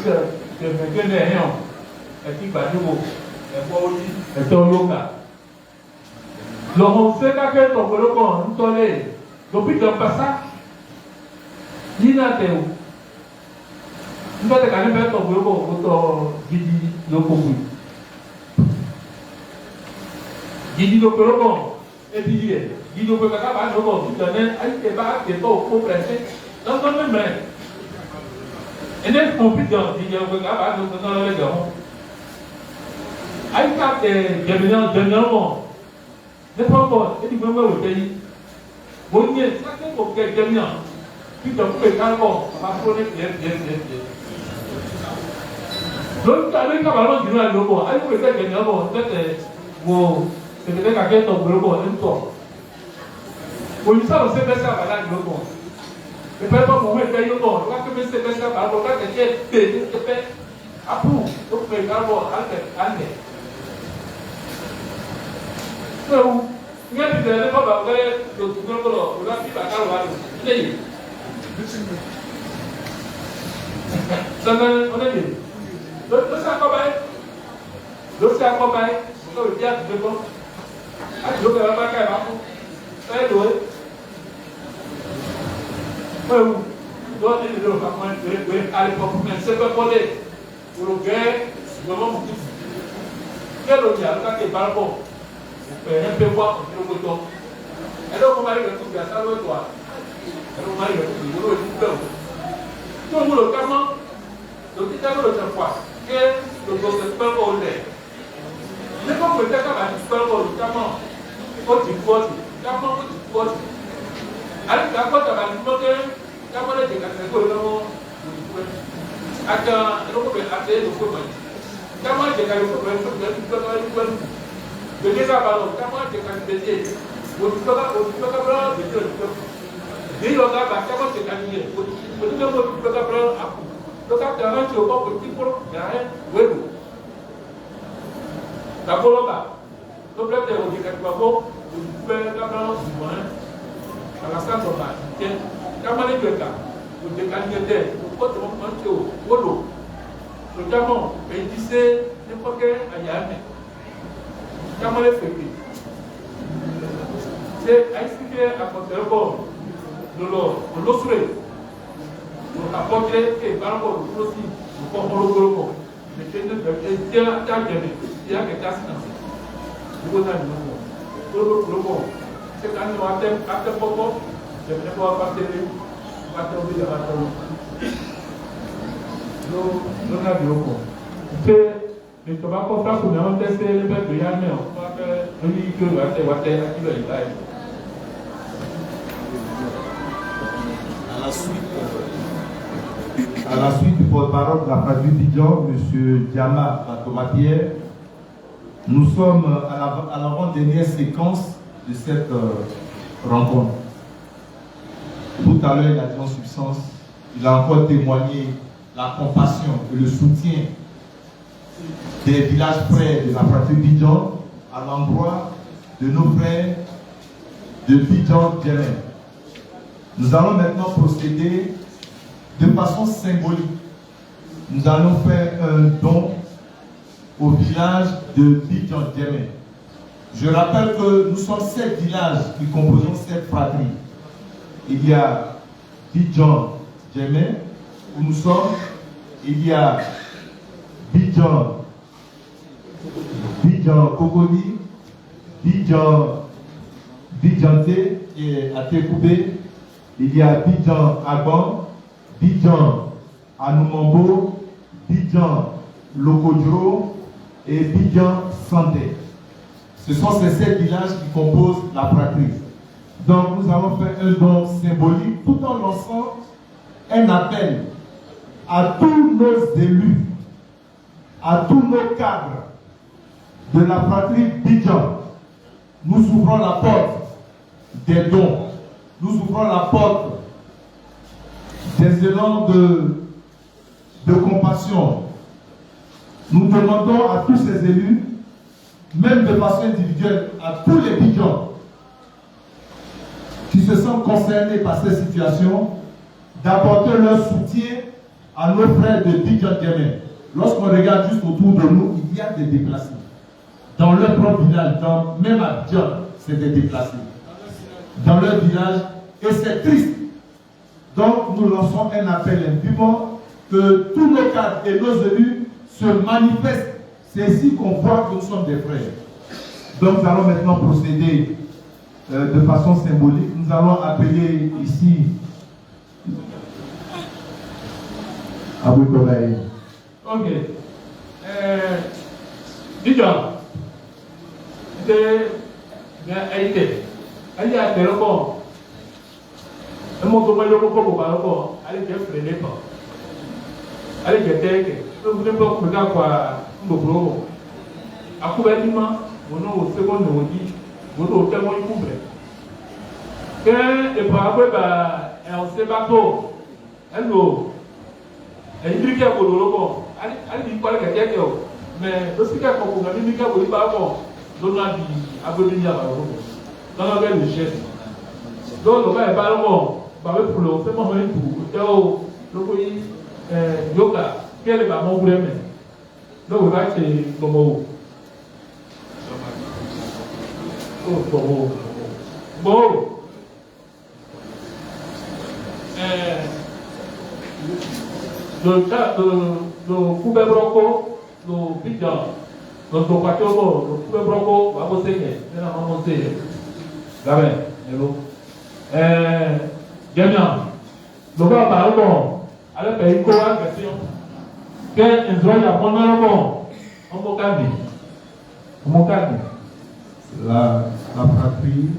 tẹ̀mẹ̀gẹ́lẹ̀ ẹ̀yàn ẹ̀kí gbàdúgbò ẹ̀kọ́ orí ẹ̀tọ́ yóò lọ́mọ fẹ́ kákẹ́ tọ̀pọ̀lọpọ̀ ntọ́lẹ̀ lòpìjọ pàṣá yínà tẹ̀ o. Ntọ́lẹ̀ kàní fẹ́ tọ̀pọ̀lọpọ̀ kó tọ̀ gidi lókòwò. Gidi lókòlókò ebi yẹ gidi lókòlókò kaka bá lókò ìtọ́nẹ́ ayíkẹ́ bá tẹ̀tọ̀ kó pẹ̀sẹ̀ lọ́sọ̀ mẹ́mẹ́ ẹnẹ́ kọ̀mpútà ìyẹ lókòlókò kaka bá lókòlókò náà lọ́lẹ̀ gẹ̀wọ́n ayíkà tẹ̀ jẹ̀mìnà mọ̀ nípa bọ̀ ẹni gbẹ́mọ̀ wò tẹ́yí mo ń yẹ sáké kò kẹ́ jẹ̀mìnà pítọ̀ kó èká bọ̀ bàbá fúró ní tiẹ̀ lórí kàlẹ́ kábàlọ́ jùlọ àlùkò ayíkò ìfẹ́ jẹ̀mìnà bọ̀ tẹ́tẹ̀ wò tẹ̀tẹ̀ kakẹ́ tọ̀ gbẹ́rọ́bọ̀ ẹ̀ ń tọ̀ olùsọ̀rọ̀ sẹ́fẹ̀sẹ̀ àbàlá ìlọ́bọ̀ ìfẹ́ bọ̀ mọ̀ wẹ́fẹ́ yóò bọ̀ wákẹ́fẹ́ sẹ́fẹ̀sẹ̀ àbàlá bọ̀ kákẹ́kẹ́ gbé ní sẹ́fẹ́ apú ó fẹ́ kábọ̀ alẹ̀ sẹ́wù nyẹ́ ti tẹ̀lé bọ́bà fẹ́ lòtù gbọ́dọ̀ ọ̀la bí bàtà wà lò lẹ́yìn sẹ́fẹ̀ ọ̀lẹ́yìn lọ́sẹ̀ akọ́báyé ló di àtúntò kọ́ àti lókè bá bá ká ẹ̀ bá fún ẹ̀ lò ó pẹ̀lú lọ́wọ́ ní ìlú ọ̀gá kan ìwé alẹ́kọ̀ọ́ fún mi ṣẹ́fẹ́ kọ́lé òrògẹ́ ìgbọ̀nmọ́ mùtútù kí ẹ̀ ló di àlùkákè ìbárapọ̀ òpè ẹ̀ ń pẹ́ wá òkèlógótọ́ ẹ̀ lọ́wọ́ máa rí rẹ̀ tó fi àṣà lóòótọ́ à ẹ̀ lọ́wọ́ máa rí rẹ̀ tó fi ìwúlò ìlú bẹ̀rù tó ń wúlò kámọ́ lòtí tẹ́lẹ̀ lòtẹ̀ fà ké lòtò pẹ́pẹ́ olè ní kó pèsè kábà ti pẹ́pẹ́ olè kámọ́ ó ti fọ́ọ̀tì kámọ́ ó ti fọ́ọ̀tì àti kakọ́ tàbí àti mọ́kẹ́ kámọ́ lè jẹ́ kàtẹ́ kó lọ́wọ́ òdìpẹ́ àti ẹlòmọ́bẹ̀ àti ẹlòmọ́ mọ̀ kámọ́ jẹ́ kàtẹ́ kó lọ́wọ́ gbèdé sábà lọ kámọ́ jẹ́ kàtẹ́ bẹ́tẹ̀ òdìpẹ́ kábọ́ bẹ́tẹ̀ òdìpẹ́ ní lọ́gà bá kámọ́ jẹ́ kàtẹ́ yẹ òdìpẹ́ kábọ́ àpò lọ́gà tẹ̀ ọ́nà tí o bọ́ kò tí kúrò yàrá wẹ́lú kakoloba lọ́gbẹ́tẹ̀ òdìpẹ́ kábọ́ òdìpẹ́ kábọ́ ìwọ̀n alasa sọba tẹ kamale gbẹka òde kanyẹtẹ kótó mọtò wọlò lọjàmọ èyíṣẹ nípọkẹ àyàmẹ kamale fèpè ṣe àìsíkẹ àkọsẹrẹbọ lọlọ olóṣùrè apporter et par rapport au aussi, au corps, mais c'est un tas de il y a quelque chose dans c'est quand nous avons je ne peux pas passer pas tomber dans la tombe. Nous avons mais tu vas pas faire pour nous tester les bêtes de Yann, on va faire un livre que va faire à la suite du porte-parole de la fratrie Bidjan, M. Diama Batomapierre, nous sommes à l'avant-dernière séquence de cette rencontre. Tout à l'heure, il a dit en substance, il a encore témoigné la compassion et le soutien des villages frères de la fratrie Bidjan à l'endroit de nos frères de Bidjan Djemé. Nous allons maintenant procéder de façon symbolique. Nous allons faire un don au village de Bidjan Djemé. Je rappelle que nous sommes 7 villages qui composent cette fratrie. Il y a Bidjan Djemé, où nous sommes. Il y a Bidjan Kokodi, Bidjan Té et Atekoubé. Il y a Bidjan Agban, Bidjan Anoumambo, Bidjan Lokodjro et Bidjan Santé. Ce sont ces 7 villages qui composent la fratrie. Donc nous allons faire un don symbolique tout en lançant un appel à tous nos élus, à tous nos cadres de la fratrie Bidjan. Nous ouvrons la porte des dons. Nous ouvrons la porte des élans de compassion. Nous demandons à tous ces élus, même de façon individuelle, à tous les Bidjans qui se sentent concernés par cette situation, d'apporter leur soutien à nos frères de Bidjan Djemé. Lorsqu'on regarde juste autour de nous, il y a des déplacés. Dans leur propre village, même à Bidjan, c'est des déplacés. Dans leur village, et c'est triste. Donc nous lançons un appel vivant que tous nos cadres et nos élus se manifestent. C'est ici qu'on voit que nous sommes des frères. Donc nous allons maintenant procéder de façon symbolique. Nous allons appeler ici Abou Kobaye. Ok. Bidjan, c'est bien été. Il y a des records. Le monde où il y a beaucoup de records, allez bien freiner pas. Allez bien t'aider. Nous voulons pas que nous quoi nous brûlons. À couvertement, on a au second nous dit, on a au témoin couvert. Et par après, on sait pas trop. Elle dit qu'il y a beaucoup de records. Elle dit quoi que quelqu'un mais le speaker qu'on a dit qu'il y a beaucoup de records. Donc on a dit à venir à dans la belle richesse. Donc, on va pas le mot, on va pour le fait moment pour le pays yoga, quel est mon problème? Donc, on va être comme bon. Le cas de Koubé Broco, le Bidjan, le Tokato, le Koubé Broco, va vous sécher, c'est la maman sécher. Gaben, hello. Gagnon, le gars par bon, allez payer quoi question? Quel endroit a bon on mon cadre. La fratrie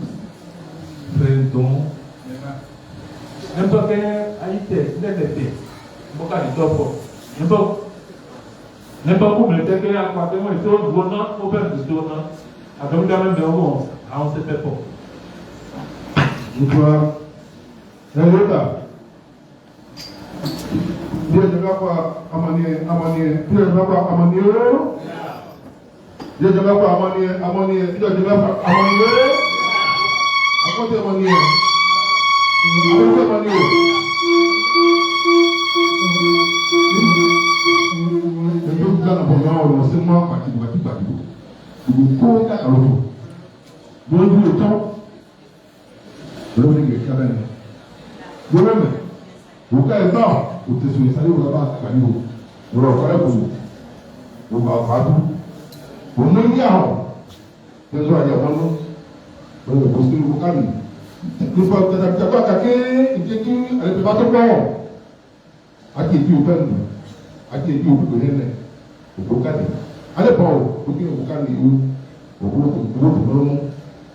fait un don. N'importe quel Haïti, n'importe mon cadre top. N'importe où le téléphone à quoi moi il faut bon non, faut faire du don. Avec même de bon, on se fait pas. Bonsoir. Dia jaga apa amani. Dia jaga apa amani. Dia jaga apa amani. Dia jaga apa amani. Aku tu amani. Aku tu amani. Itu bukan apa orang semua pati. Buku tak kalau. Boleh tahu. Belum lagi kadang. Belum. Vous êtes non, vous êtes sur les salles, vous avez un niveau. Vous le reconnaissez pour vous. Vous avez partout. Vous n'avez rien. Vous avez rien. Vous avez posté le vocal. Il faut que tu aies quelqu'un qui dit elle ne peut pas te voir. À qui est-il au peine? À qui est-il au plus de rien? Au vocal. Allez, bon, vous avez un vocal. Vous avez un vocal.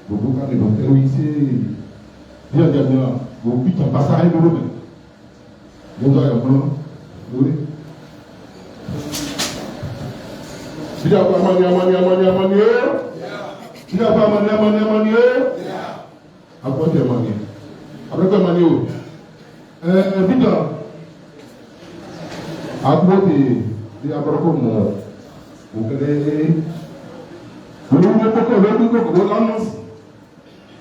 Vous avez un vocal. Bien, vous piquez un passage de l'eau. Vous avez un vocal. Oui. Il y a pas mania. Il y a pas mania. Après quoi mania? Après quoi mania? Vite. Après il y a pas comme vous connaissez. Vous ne pouvez pas le dire que vous l'annonce.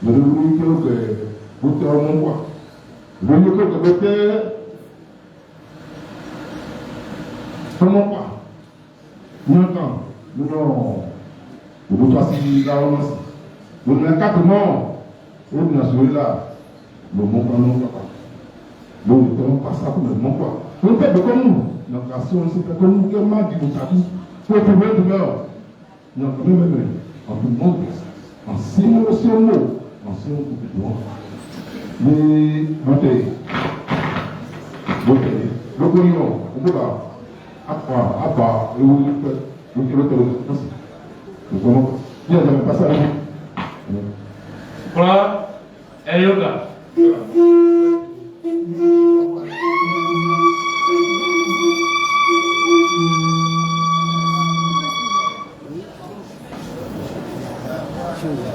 Vous ne pouvez pas que vous te remontez quoi. Vous ne pouvez pas que vous te remontez pas. Maintenant, nous passons la relance. Nous avons 4 morts. Nous avons là. Nous ne pouvons pas. Nous ne pouvons pas ça comme nous. Nous ne pouvons pas comme nous. Nous avons fait comme nous. Nous avons dit que nous avons fait comme nous. Nous avons fait en tout le monde. En 6 mots, en 6 mots. Mais, votez. Le couillon, on peut pas. À part, et vous il n'y a jamais pas ça. Voilà, et yoga.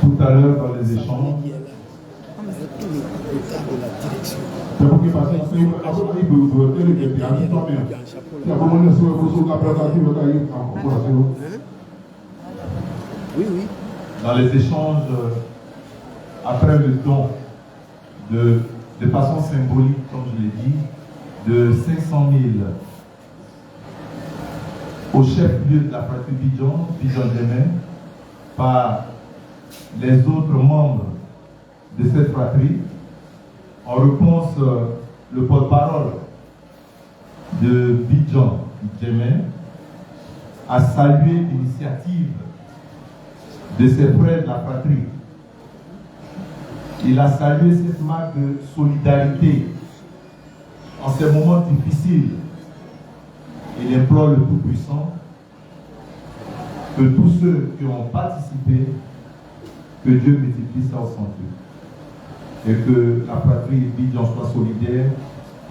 Tout à l'heure, dans les échanges, c'est pour qu'il passe un peu après vous voter le bien. C'est pour moi sur la présentation oui. Dans les échanges, après le don de façon symbolique, comme je l'ai dit, de 500 000 au chef-lieu de la fratrie Bidjon Djemé, par les autres membres de cette fratrie. En réponse, le porte-parole de Bidjon Djemé a salué l'initiative de ses frères de la fratrie. Il a salué cette marque de solidarité en ces moments difficiles. Il implore le Tout-Puissant que tous ceux qui ont participé, que Dieu multiplie ça au centre. Et que la fratrie Bidjon soit solidaire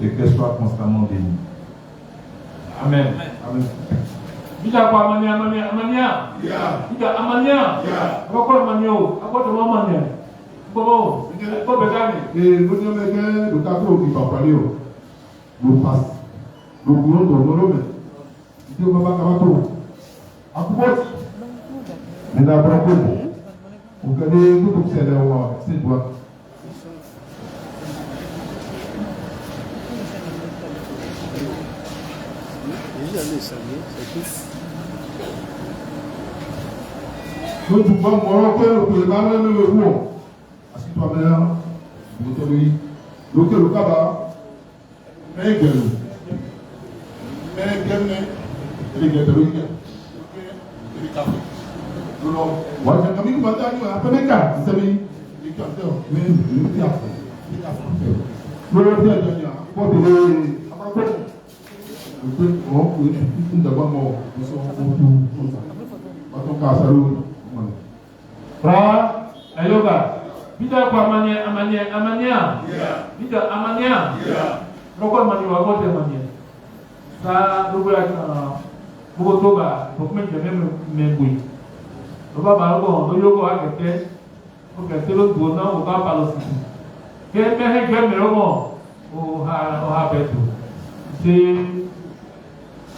et qu'elle soit constamment bénie. Amen. Bisa apa amanya. Bisa amanya. Apa amanyo? Apa tu amanya? Bobo. Apa begani? Et nous disons que le cadre qui va parler, nous passe. Nous voulons nous remettre. Il dit on va pas tout. À quoi? Mais d'abord comment? Vous connaissez tout ce que c'est doit. Nous pouvons voir que le mal est le bon. Parce que toi-même, vous te dis, le cabas, mais gueule. Mais gueule, les gueules de l'huile. Moi, j'ai comme une bataille, après mes cas, vous savez, les capteurs, mais le petit après. Le petit après, pour les. Pra, ayoga. Bida kwa amanya. Bida amanya. Rokon mani wagote mani. Sa rubra bugo toba, bokme jeme membui. Roba bago, no yogo akete. O kete lo duona o ka palosi. Ke mehe geme romo. O ha betu. Se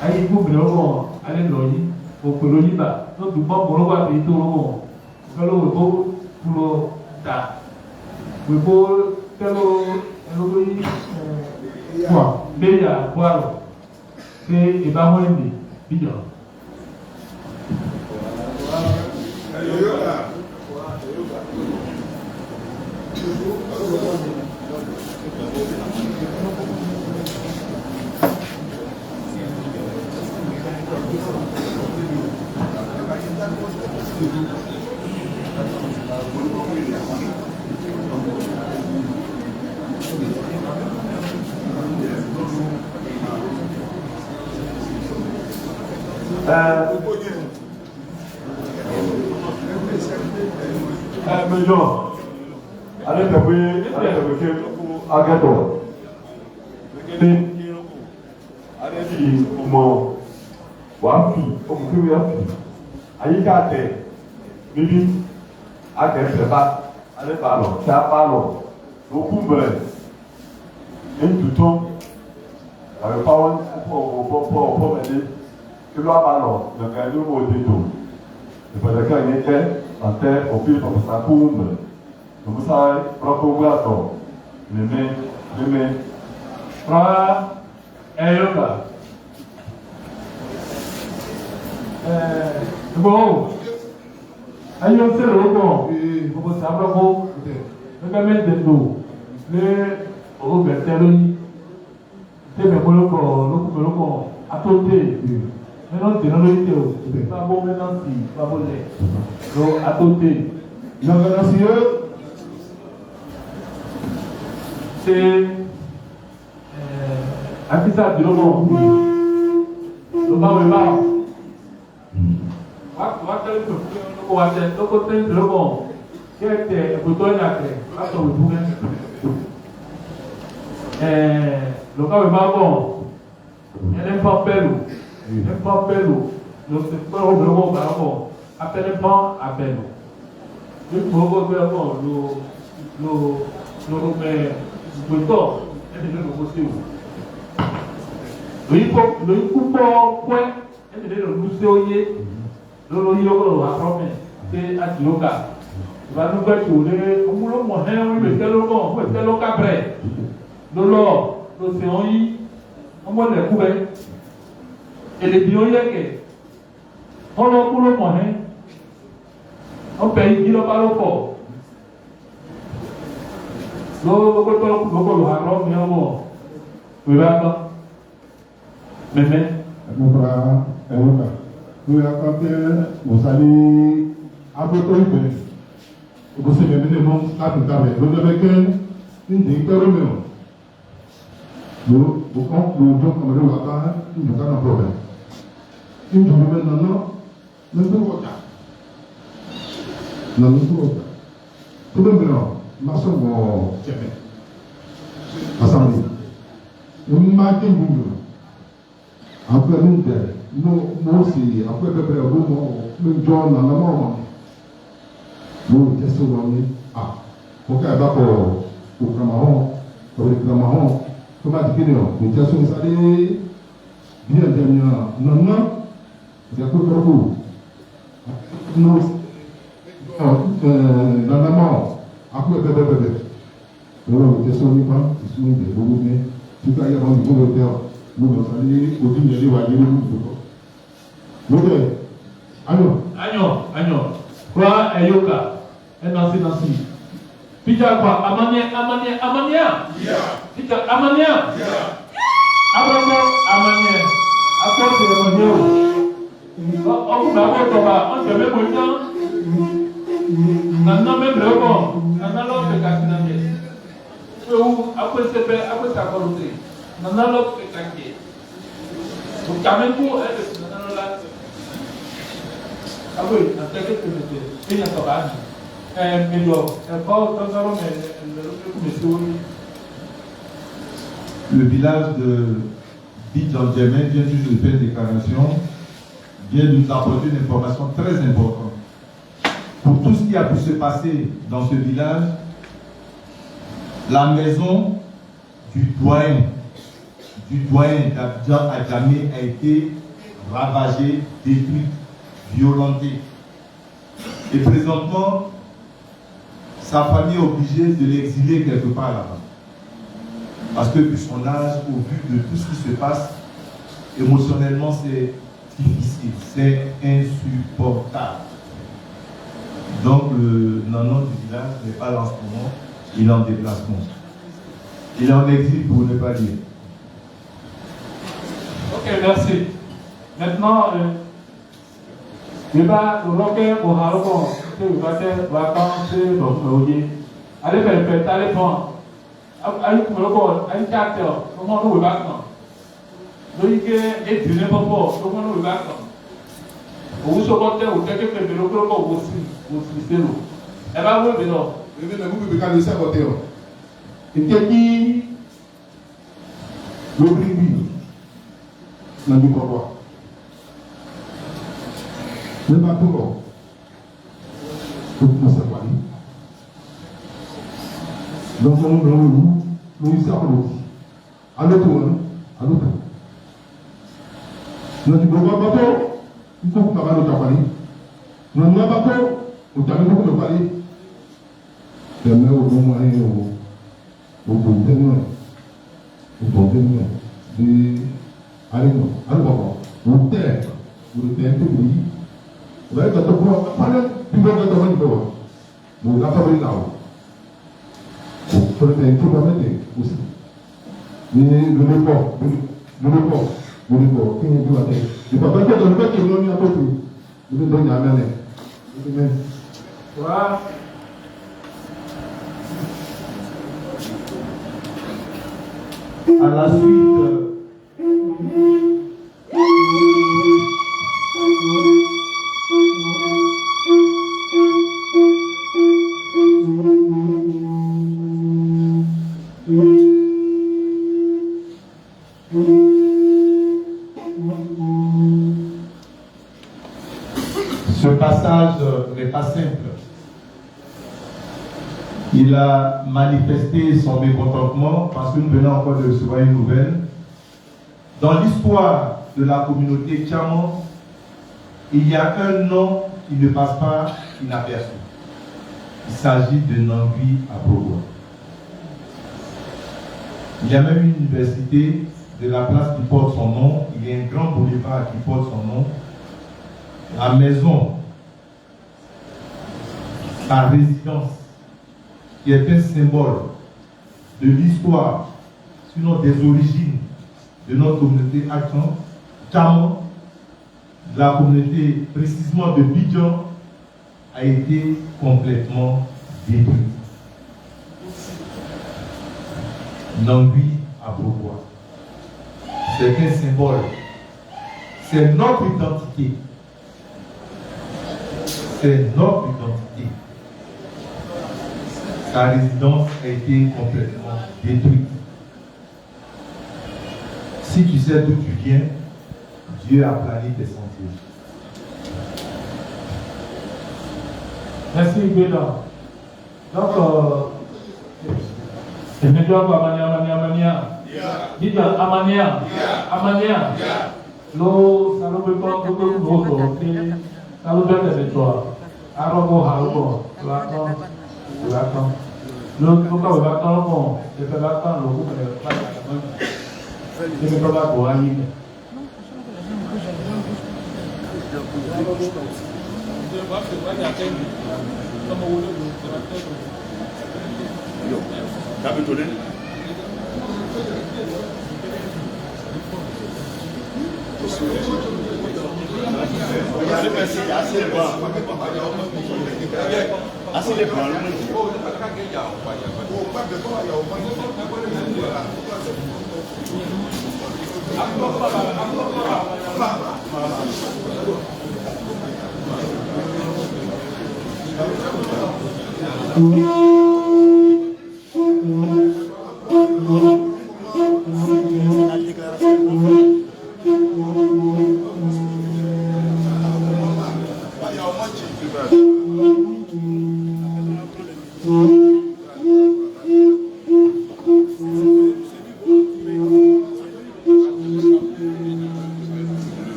ayi gbogbo lọ́wọ́ alẹ́ lọ yìí òpèlú yíba lọ́dún gbọ́ngbọ́n lọ́wọ́ àti ètò lọ́wọ́ kẹlẹ́ òwò kúlọ̀ ta wípé kẹlẹ́ ẹlọ́wọ́ yìí wà bẹ́yà buhari ṣe ìbáwọ̀ ẹ̀mí bíjọ. Major, allez taper Agato. Allez dire comment Wafi, comme Wafi. Aïka te, Bibi, Agato, allez parlons, ça parlons. Au Kumbre, un tout temps, avec parole pour m'aider, que l'on parle, le gars de mot de tout. Le président il était en terre, au fil comme ça, Kumbre. Donc vous savez, propre gâteau, les mains, Fra Eyoka. Bon, ayo se robo, ko sabra ko, me me de do. Le o beteloni. Te me loko atote. Mais non, tu n'as pas été au. Pas bon maintenant, si, pas bon les. Donc, à côté. C'est. À qui ça, du moment. Le bas, le bas. Le côté de l'homme. Quel était le bouton à clé. À son bout. Le bas, le bas, bon. Il n'est pas belle. Il n'est pas belle. Le secteur de l'homme, bon. Appelez pas à belle. Le pauvre de l'homme, le bouton, et le bouton. Le coupon, point, et le bouton, le yoko, la promesse, c'est à Tioka. Va nous faire tourner, on voulait montrer, on veut tel loco, on veut tel loco après. L'océan, on voit les couverts. Et les bioyèques, on l'a pour le moyen, on paye 10 par le fort. Le haron, mais on va. Mais, nous avons vous allez aboter vous savez, vous avez une dictature. Nous comme nous avons un problème. Une journée, nous avons tout le monde, ma soeur, assemblée. Nous marquons après nous aussi, après nous John, nous ok, d'accord, pour Cameroun, comment dire, nous allés bien non, il y a beaucoup nous, après bébé, nous nous allés au dîner de Agnon. Quoi, Eyoka? Nancy. Pija quoi? Amania. Pija Amania. Abramo Amania. Après c'est le on va on se met pour temps. Nana même le bon. Nana l'autre est cassé. Après c'est sa volonté. Nana l'autre est cassé. Donc quand même pour elle, nana là. Ah oui, la tête que je dis, il y a pas de Le village de Bidjan-Djemé vient juste de faire une déclaration, vient de nous apporter une information très importante. Pour tout ce qui a pu se passer dans ce village, la maison du doyen d'Abidjan à Djamé a été ravagée, détruite, violentée. Et présentement, sa famille est obligée de l'exiler quelque part là-bas. Parce que vu son âge, au vu de tout ce qui se passe, émotionnellement c'est difficile, c'est insupportable. Donc le nanan du village n'est pas là en ce moment, il est en déplacement. Il est en exil pour ne pas dire. Ok, merci. Maintenant, il va le roquer au harocon, il va faire vacances, allez faire le fête, allez prendre. Allez pour le corps, allez capteur, comment nous le bâtons. Donc, il est dîner pour voir, comment nous le bâtons. Ou secondaire ou quelque chose de l'autre aussi c'est l'eau. Elle va vous dire non. Mais vous pouvez pas le savoir. Et qui le bringu n'a du pouvoir. Le bateau, vous savez pas. Donc nous savons à l'autre, nous avons un bateau, il faut que nous avons un bateau. Nous avons un bateau, nous avons beaucoup de palais. Demain, au bon moyen, au bon témoin, de allez, au terre, vous êtes un peu brillé. Vous avez gâteau pour parler, puis vous avez gâteau pour vous. Vous n'avez pas pris là-haut. Vous faites un peu de mettre aussi. Mais le report, qui est du matin. Le papa qui est dans le père qui est venu à côté. Vous devez donner à la main. Voilà. À la suite, ce passage n'est pas simple. Il a manifesté son mécontentement parce que nous venons encore de recevoir une nouvelle. Dans l'histoire de la communauté Tchaman, il y a un nom qui ne passe pas inaperçu. Il s'agit de Nangui Aprobo. Il y a même une université de la place qui porte son nom. Il y a un grand boulevard qui porte son nom. La maison, sa résidence, qui est un symbole de l'histoire, sinon des origines de notre communauté Tchaman, la communauté précisément de Bidjan, a été complètement détruite. Nangui Aprobo. C'est un symbole. C'est notre identité. C'est notre identité. Sa résidence a été complètement détruite. Si tu sais d'où tu viens, Dieu a plané tes sentiers. Merci Béda. Donc, c'est maintenant Amania. Dites Amania. L'eau, ça ne peut pas tout le monde. Ça ne peut pas être toi. Harobo. L'attend. L'autre, quand on l'attend, c'est fait l'attendre, le groupe est pas là. Je ne peux pas pour aller.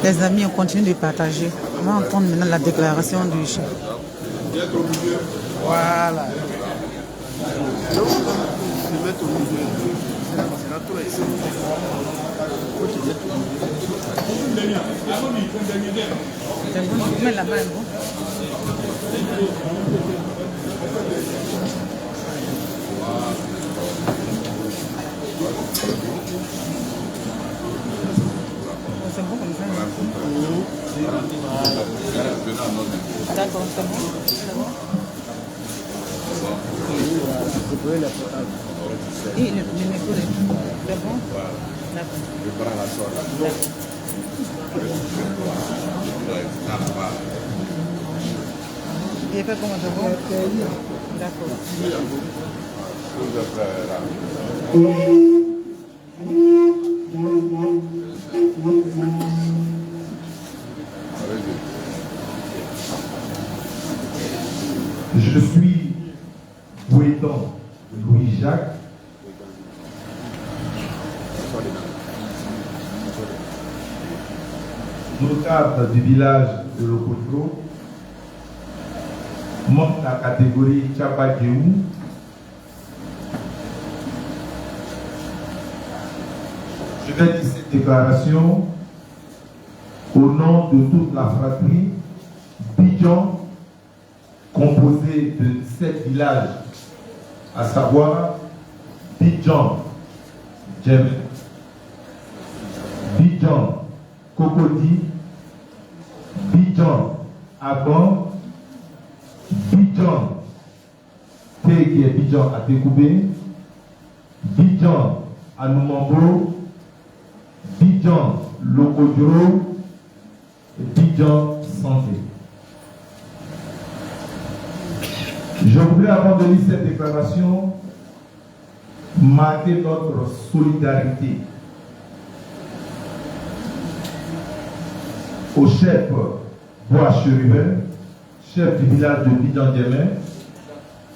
Les amis, on continue de partager. On va entendre maintenant la déclaration du chef. Voilà. Mets la main, bon. C'est bon comme ça. D'accord, c'est bon. Et le micro, c'est bon. Je prends la sorte. Il est fait comment d'abord? D'accord. Je suis Bouédan Louis-Jacques. Notable du village de Lokoto, membre de la catégorie Tchaba-Géou. Je vais dire cette déclaration au nom de toute la fratrie Bidjan, composée de 7 villages, à savoir Bidjan, Djemé, Bidjan, Cocody, Bidjan, Aban, Bidjan, qui est Bidjan à Tekoubé, Bidjan à Noumambo, Bidjan Lokodjoro et Bidjan Santé. Je voulais, avant de lire cette déclaration, marquer notre solidarité au chef Bois Cherubin, chef du village de Bidjan-Djemé,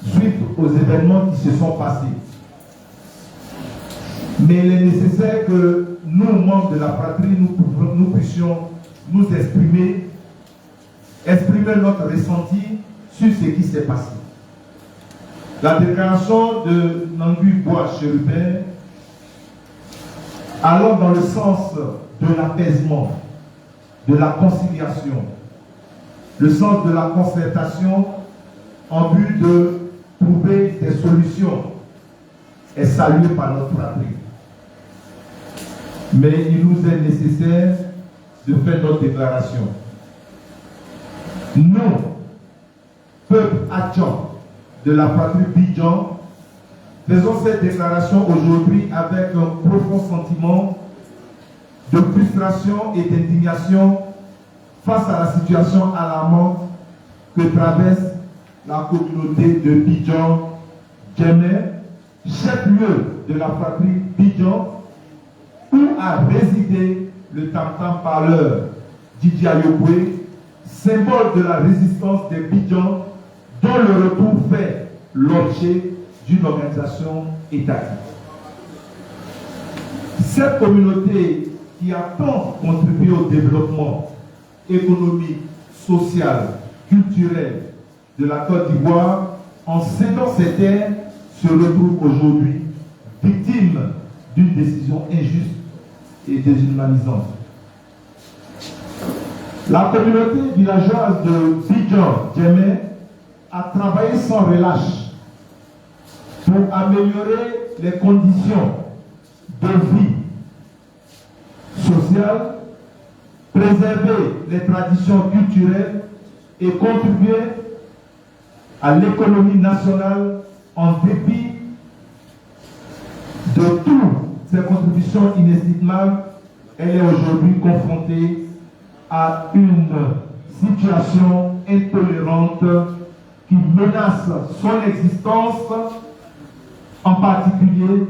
suite aux événements qui se sont passés. Mais il est nécessaire que nous, membres de la fratrie, nous puissions nous exprimer notre ressenti sur ce qui s'est passé. La déclaration de Nangu Bois Cherubin allant dans le sens de l'apaisement, de la conciliation, le sens de la concertation en but de trouver des solutions est salué par notre fratrie. Mais il nous est nécessaire de faire notre déclaration. Nous, peuple Atchan de la fratrie Bidjan, faisons cette déclaration aujourd'hui avec un profond sentiment de frustration et d'indignation face à la situation alarmante que traverse la communauté de Bidjan, Djemé, chef-lieu de la fratrie Bidjan, où a résidé le tam-tam parleur Didier Ayokwe, symbole de la résistance des Bidjan, dont le retour fait l'objet d'une organisation étatique. Cette communauté qui a tant contribué au développement économique, social, culturel de la Côte d'Ivoire, en cédant ses terres, se retrouve aujourd'hui victime d'une décision injuste et déshumanisante. La communauté villageoise de Bidjan-Djemé a travaillé sans relâche pour améliorer les conditions de vie sociale, préserver les traditions culturelles et contribuer à l'économie nationale en dépit de toutes ces contributions inestimables. Elle est aujourd'hui confrontée à une situation intolérante qui menace son existence, en particulier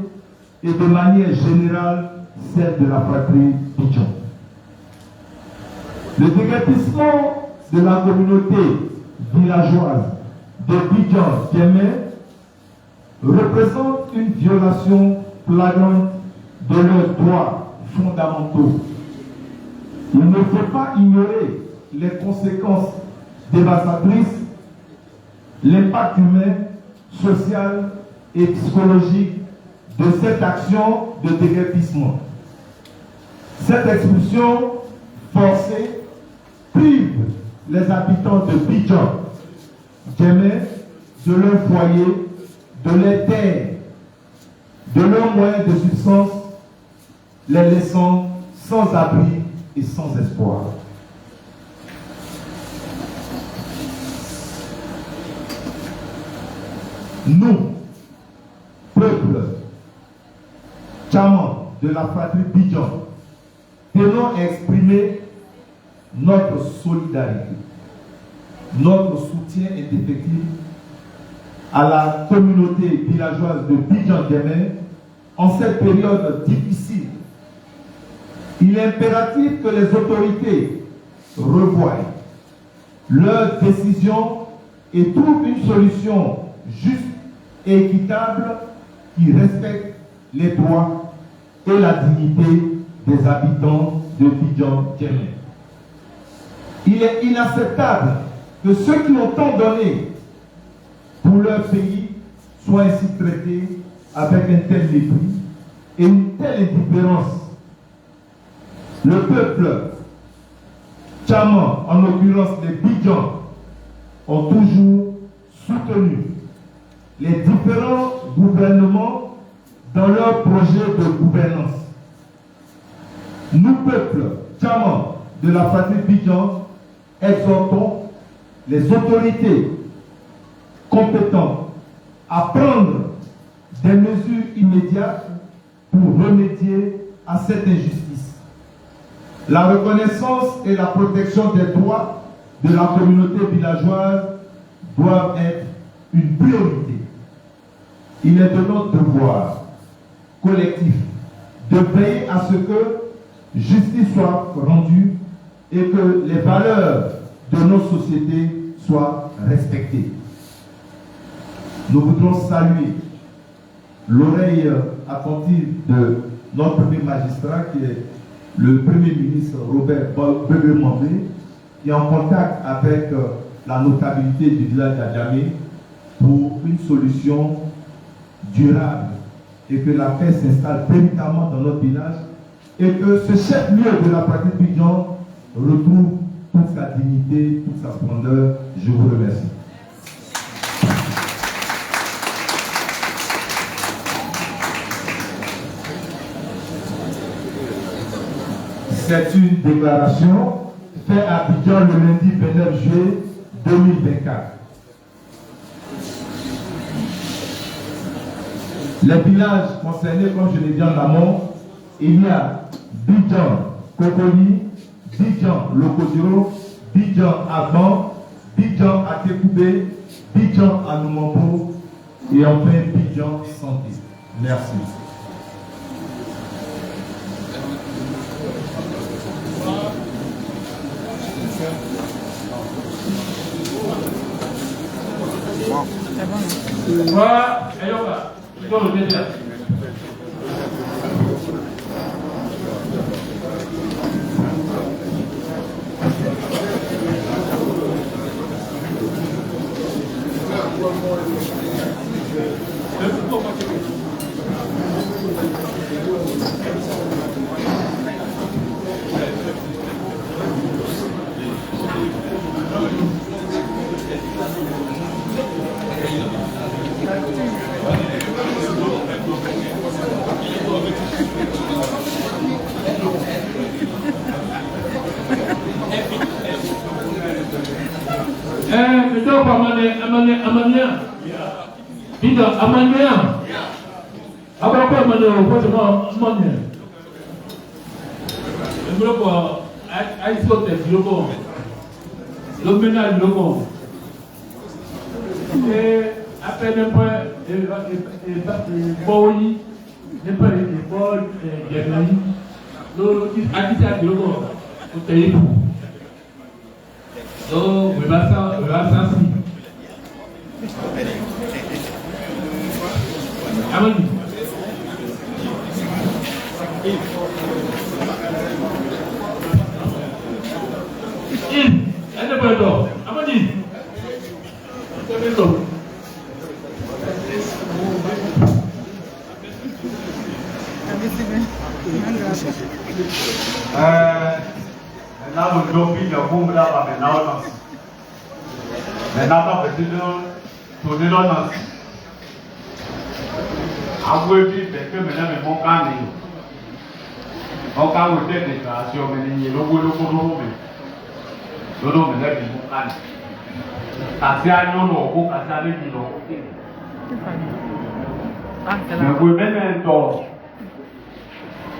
et de manière générale celle de la fratrie Bidjan. Le déguerpissement de la communauté villageoise de Bidjan-Djemé représente une violation flagrante de leurs droits fondamentaux. Il ne faut pas ignorer les conséquences dévastatrices, l'impact humain, social et psychologique de cette action de déguerpissement. Cette expulsion forcée prive les habitants de Bidjan-Djemé de leur foyer, de leurs terres, de leurs moyens de subsistance, les laissant sans abri et sans espoir. Nous, peuple Tchaman de la fratrie Bidjan, tenons à exprimer notre solidarité, notre soutien indéfectible à la communauté villageoise de Bidjan-Djamé en cette période difficile. Il est impératif que les autorités revoient leurs décisions et trouvent une solution juste et équitable qui respecte les droits et la dignité des habitants de Bidjan-Djamé. Il est inacceptable que ceux qui ont tant donné pour leur pays soient ainsi traités avec un tel mépris et une telle indifférence. Le peuple Tchaman, en l'occurrence les Bidjan, ont toujours soutenu les différents gouvernements dans leur projet de gouvernance. Nous, peuple Tchaman de la fratrie Bidjan, exhortons les autorités compétentes à prendre des mesures immédiates pour remédier à cette injustice. La reconnaissance et la protection des droits de la communauté villageoise doivent être une priorité. Il est de notre devoir collectif de veiller à ce que justice soit rendue et que les valeurs de nos sociétés soient respectées. Nous voudrons saluer l'oreille attentive de notre premier magistrat qui est le Premier ministre Robert Begue-Mandé, qui est en contact avec la notabilité du village d'Adjamé pour une solution durable et que la paix s'installe véritablement dans notre village et que ce chef-lieu de la patrie Bidjan retrouve toute sa dignité, toute sa splendeur. Je vous remercie. C'est une déclaration faite à Abidjan le lundi 29 juillet 2024. Les villages concernés, comme je l'ai dit en amont, il y a Bidjan Kokoli, Bidjan Lokodiro, Bidjan Agban, Bidjan Atekoubé, Bidjan Anoumambo et enfin Bidjan Santé. Merci. Voilà, et on va. Il faut le dire.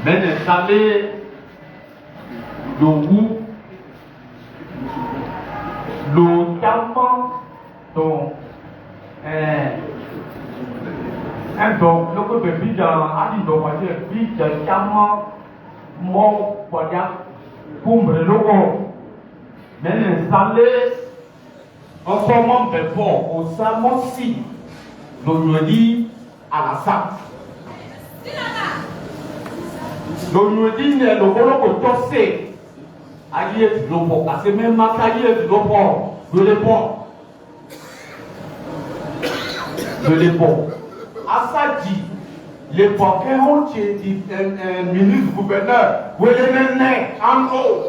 mais installé le goût, le calme, donc, un donc, le coup de vie a dit donc, vie de calme, mon poignard, pour me le mais installé, encore moins fort au salon si, le jeudi à la salle. Le jeudi, le gros tossé, aïe, le port, parce que même ma taille, le port, de l'époque. De l'époque. À ça dit, l'époque, on dit, un ministre gouverneur, où il est né, en haut.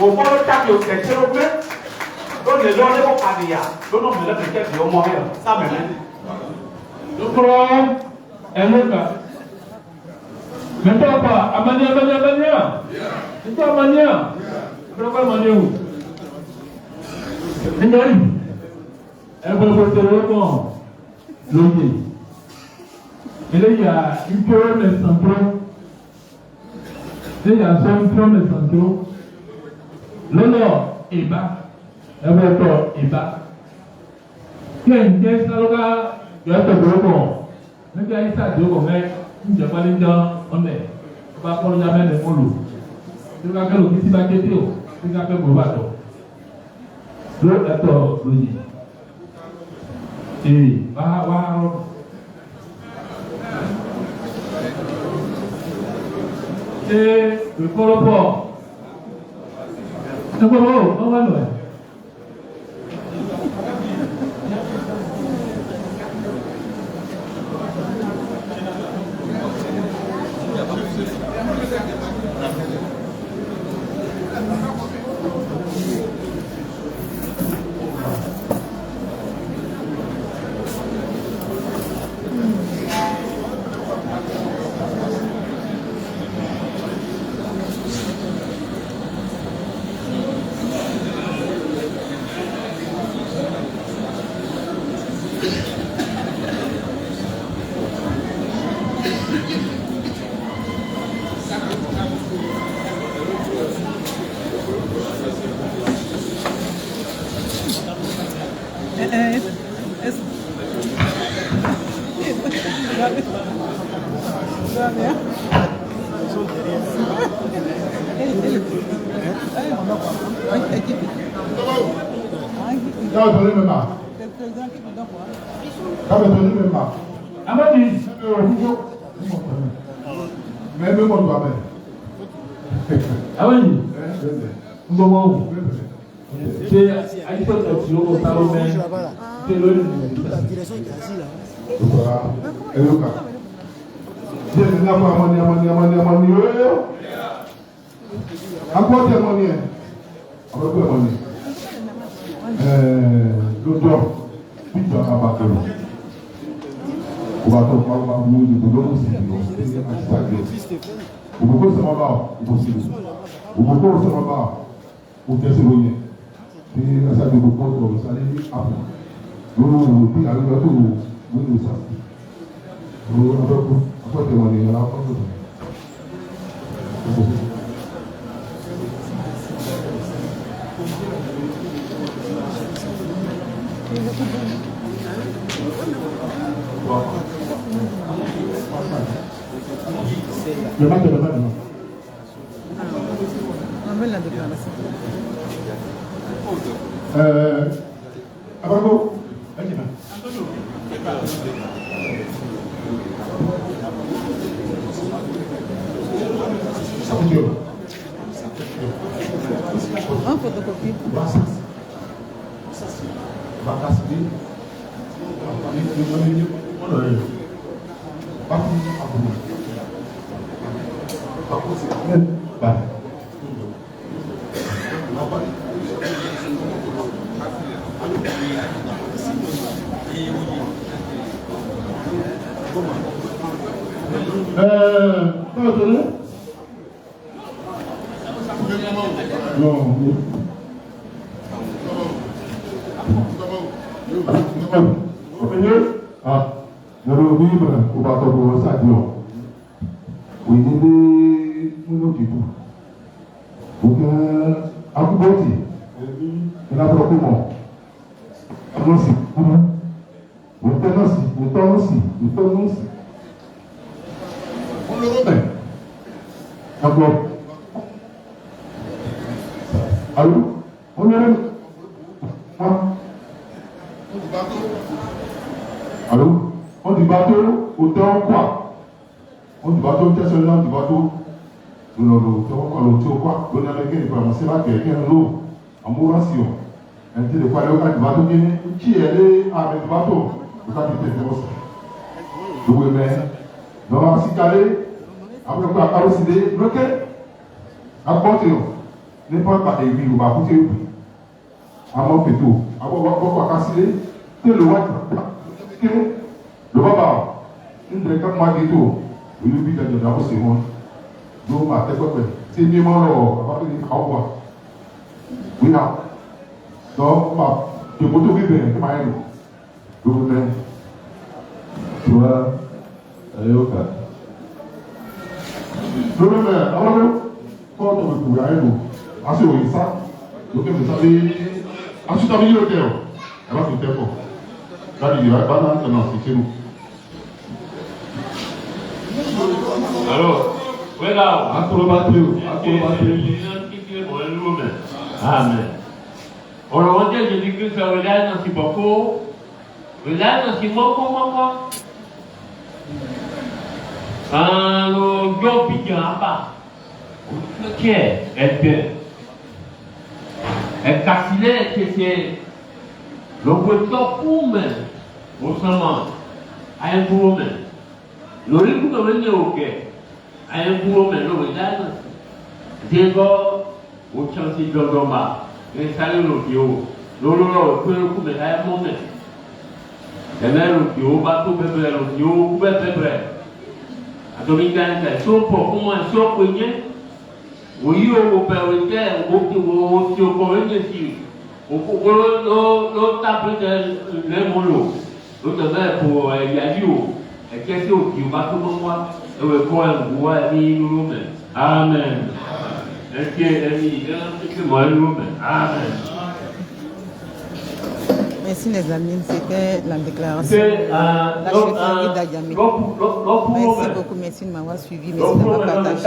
Au fond, le cas de cette chérubin, donc les gens ne vont pas dire, donc on me l'a peut-être au moins, ça me dit. Le problème est le cas. Maintenant, pas, Amania. C'est quoi Amania? Pourquoi Amania où? Elle va voter le nom. L'ouïe. Et là, il y a une période de centraux. Il y a un période de centraux. Le nord est bas. Le nord est bas. Il y a une caisse là, il y a un peu de bon. Le gars, il s'est dit, mais il n'y a pas de gens, on est. On va prendre jamais les mots. Il va faire le petit paquet, il va faire le bateau. Le attends, oui. Et, et le coloport. C'est quoi, on va le. Encore témoigner. L'auteur, puis tu as abattu. On va te parler de nous, de l'autre aussi. Ou beaucoup de savoir, ou possible. Ou beaucoup de savoir, ou t'essayez. Et ça, de beaucoup de ça, les après. Nous, puis, avec le tout, nous, ça. Nous, encore témoigner, là, encore de le match de la balle. On veut la déclaration. Abravo. Un photocopie. Oui, il y a des donc, à Kouboti, il y a beaucoup de monde. Non, c'est on le remet. D'accord. Allô? On le remet. Allô? On dit bateau, autant quoi? On dit bateau, qu'est-ce que c'est le nom du bateau? Non, tu vois quoi? On a quelqu'un qui peut avancer là, quelqu'un l'eau, en mouration. Un petit de quoi, le cas du bateau qui est allé avec le bateau. Le cas du téléphone. Oui, mais, dans la cicalée, après quoi, à carrossier, bloqué, à porter, n'importe pas, et oui, on va coûter, à mon péto, à quoi casser, que le roi, le baba, une des 4 mois de tout, le but de la c'est bon. Donc, ma tête, c'est bien mort, à partir du Kawa. Oui, là. Donc, je peux tout vivre, je m'aille. Donc, tu vois, allez au cas. Non, mais, alors, quand on veut courir, nous, assez au ça, donc, vous savez, ensuite, on va dire le terre. Elle va se faire quoi? Là, il dit, non, c'est chez nous. Alors, voilà, Amen. Alors, on dit que Jésus-Christ a relâché dans ses bocaux, relâché dans ses bocaux, alors, yo piqué en bas. Ok, elle fait. Elle casse que c'est le retour pour moi, au seulement, à un bourreau. Le livre que vous avez au quai, à un bourreau, le regard, déjà, au chance de l'homme, et ça le bio, le peut le coup de la moment. C'est même le bio, bateau, bébé, le bio, bébé. À Dominicain, c'est pour comment un saut poignet, oui, au père, au si, au table de l'hémolo, l'autre pour y aller et qu'est-ce que tu vas tout moi, et le point, moi, et nous, amen. Est-ce que moi, nous, amen. Merci les amis, c'était la déclaration. La chefferie d'Adjamé. Merci beaucoup, merci de m'avoir suivi, merci d'avoir partagé.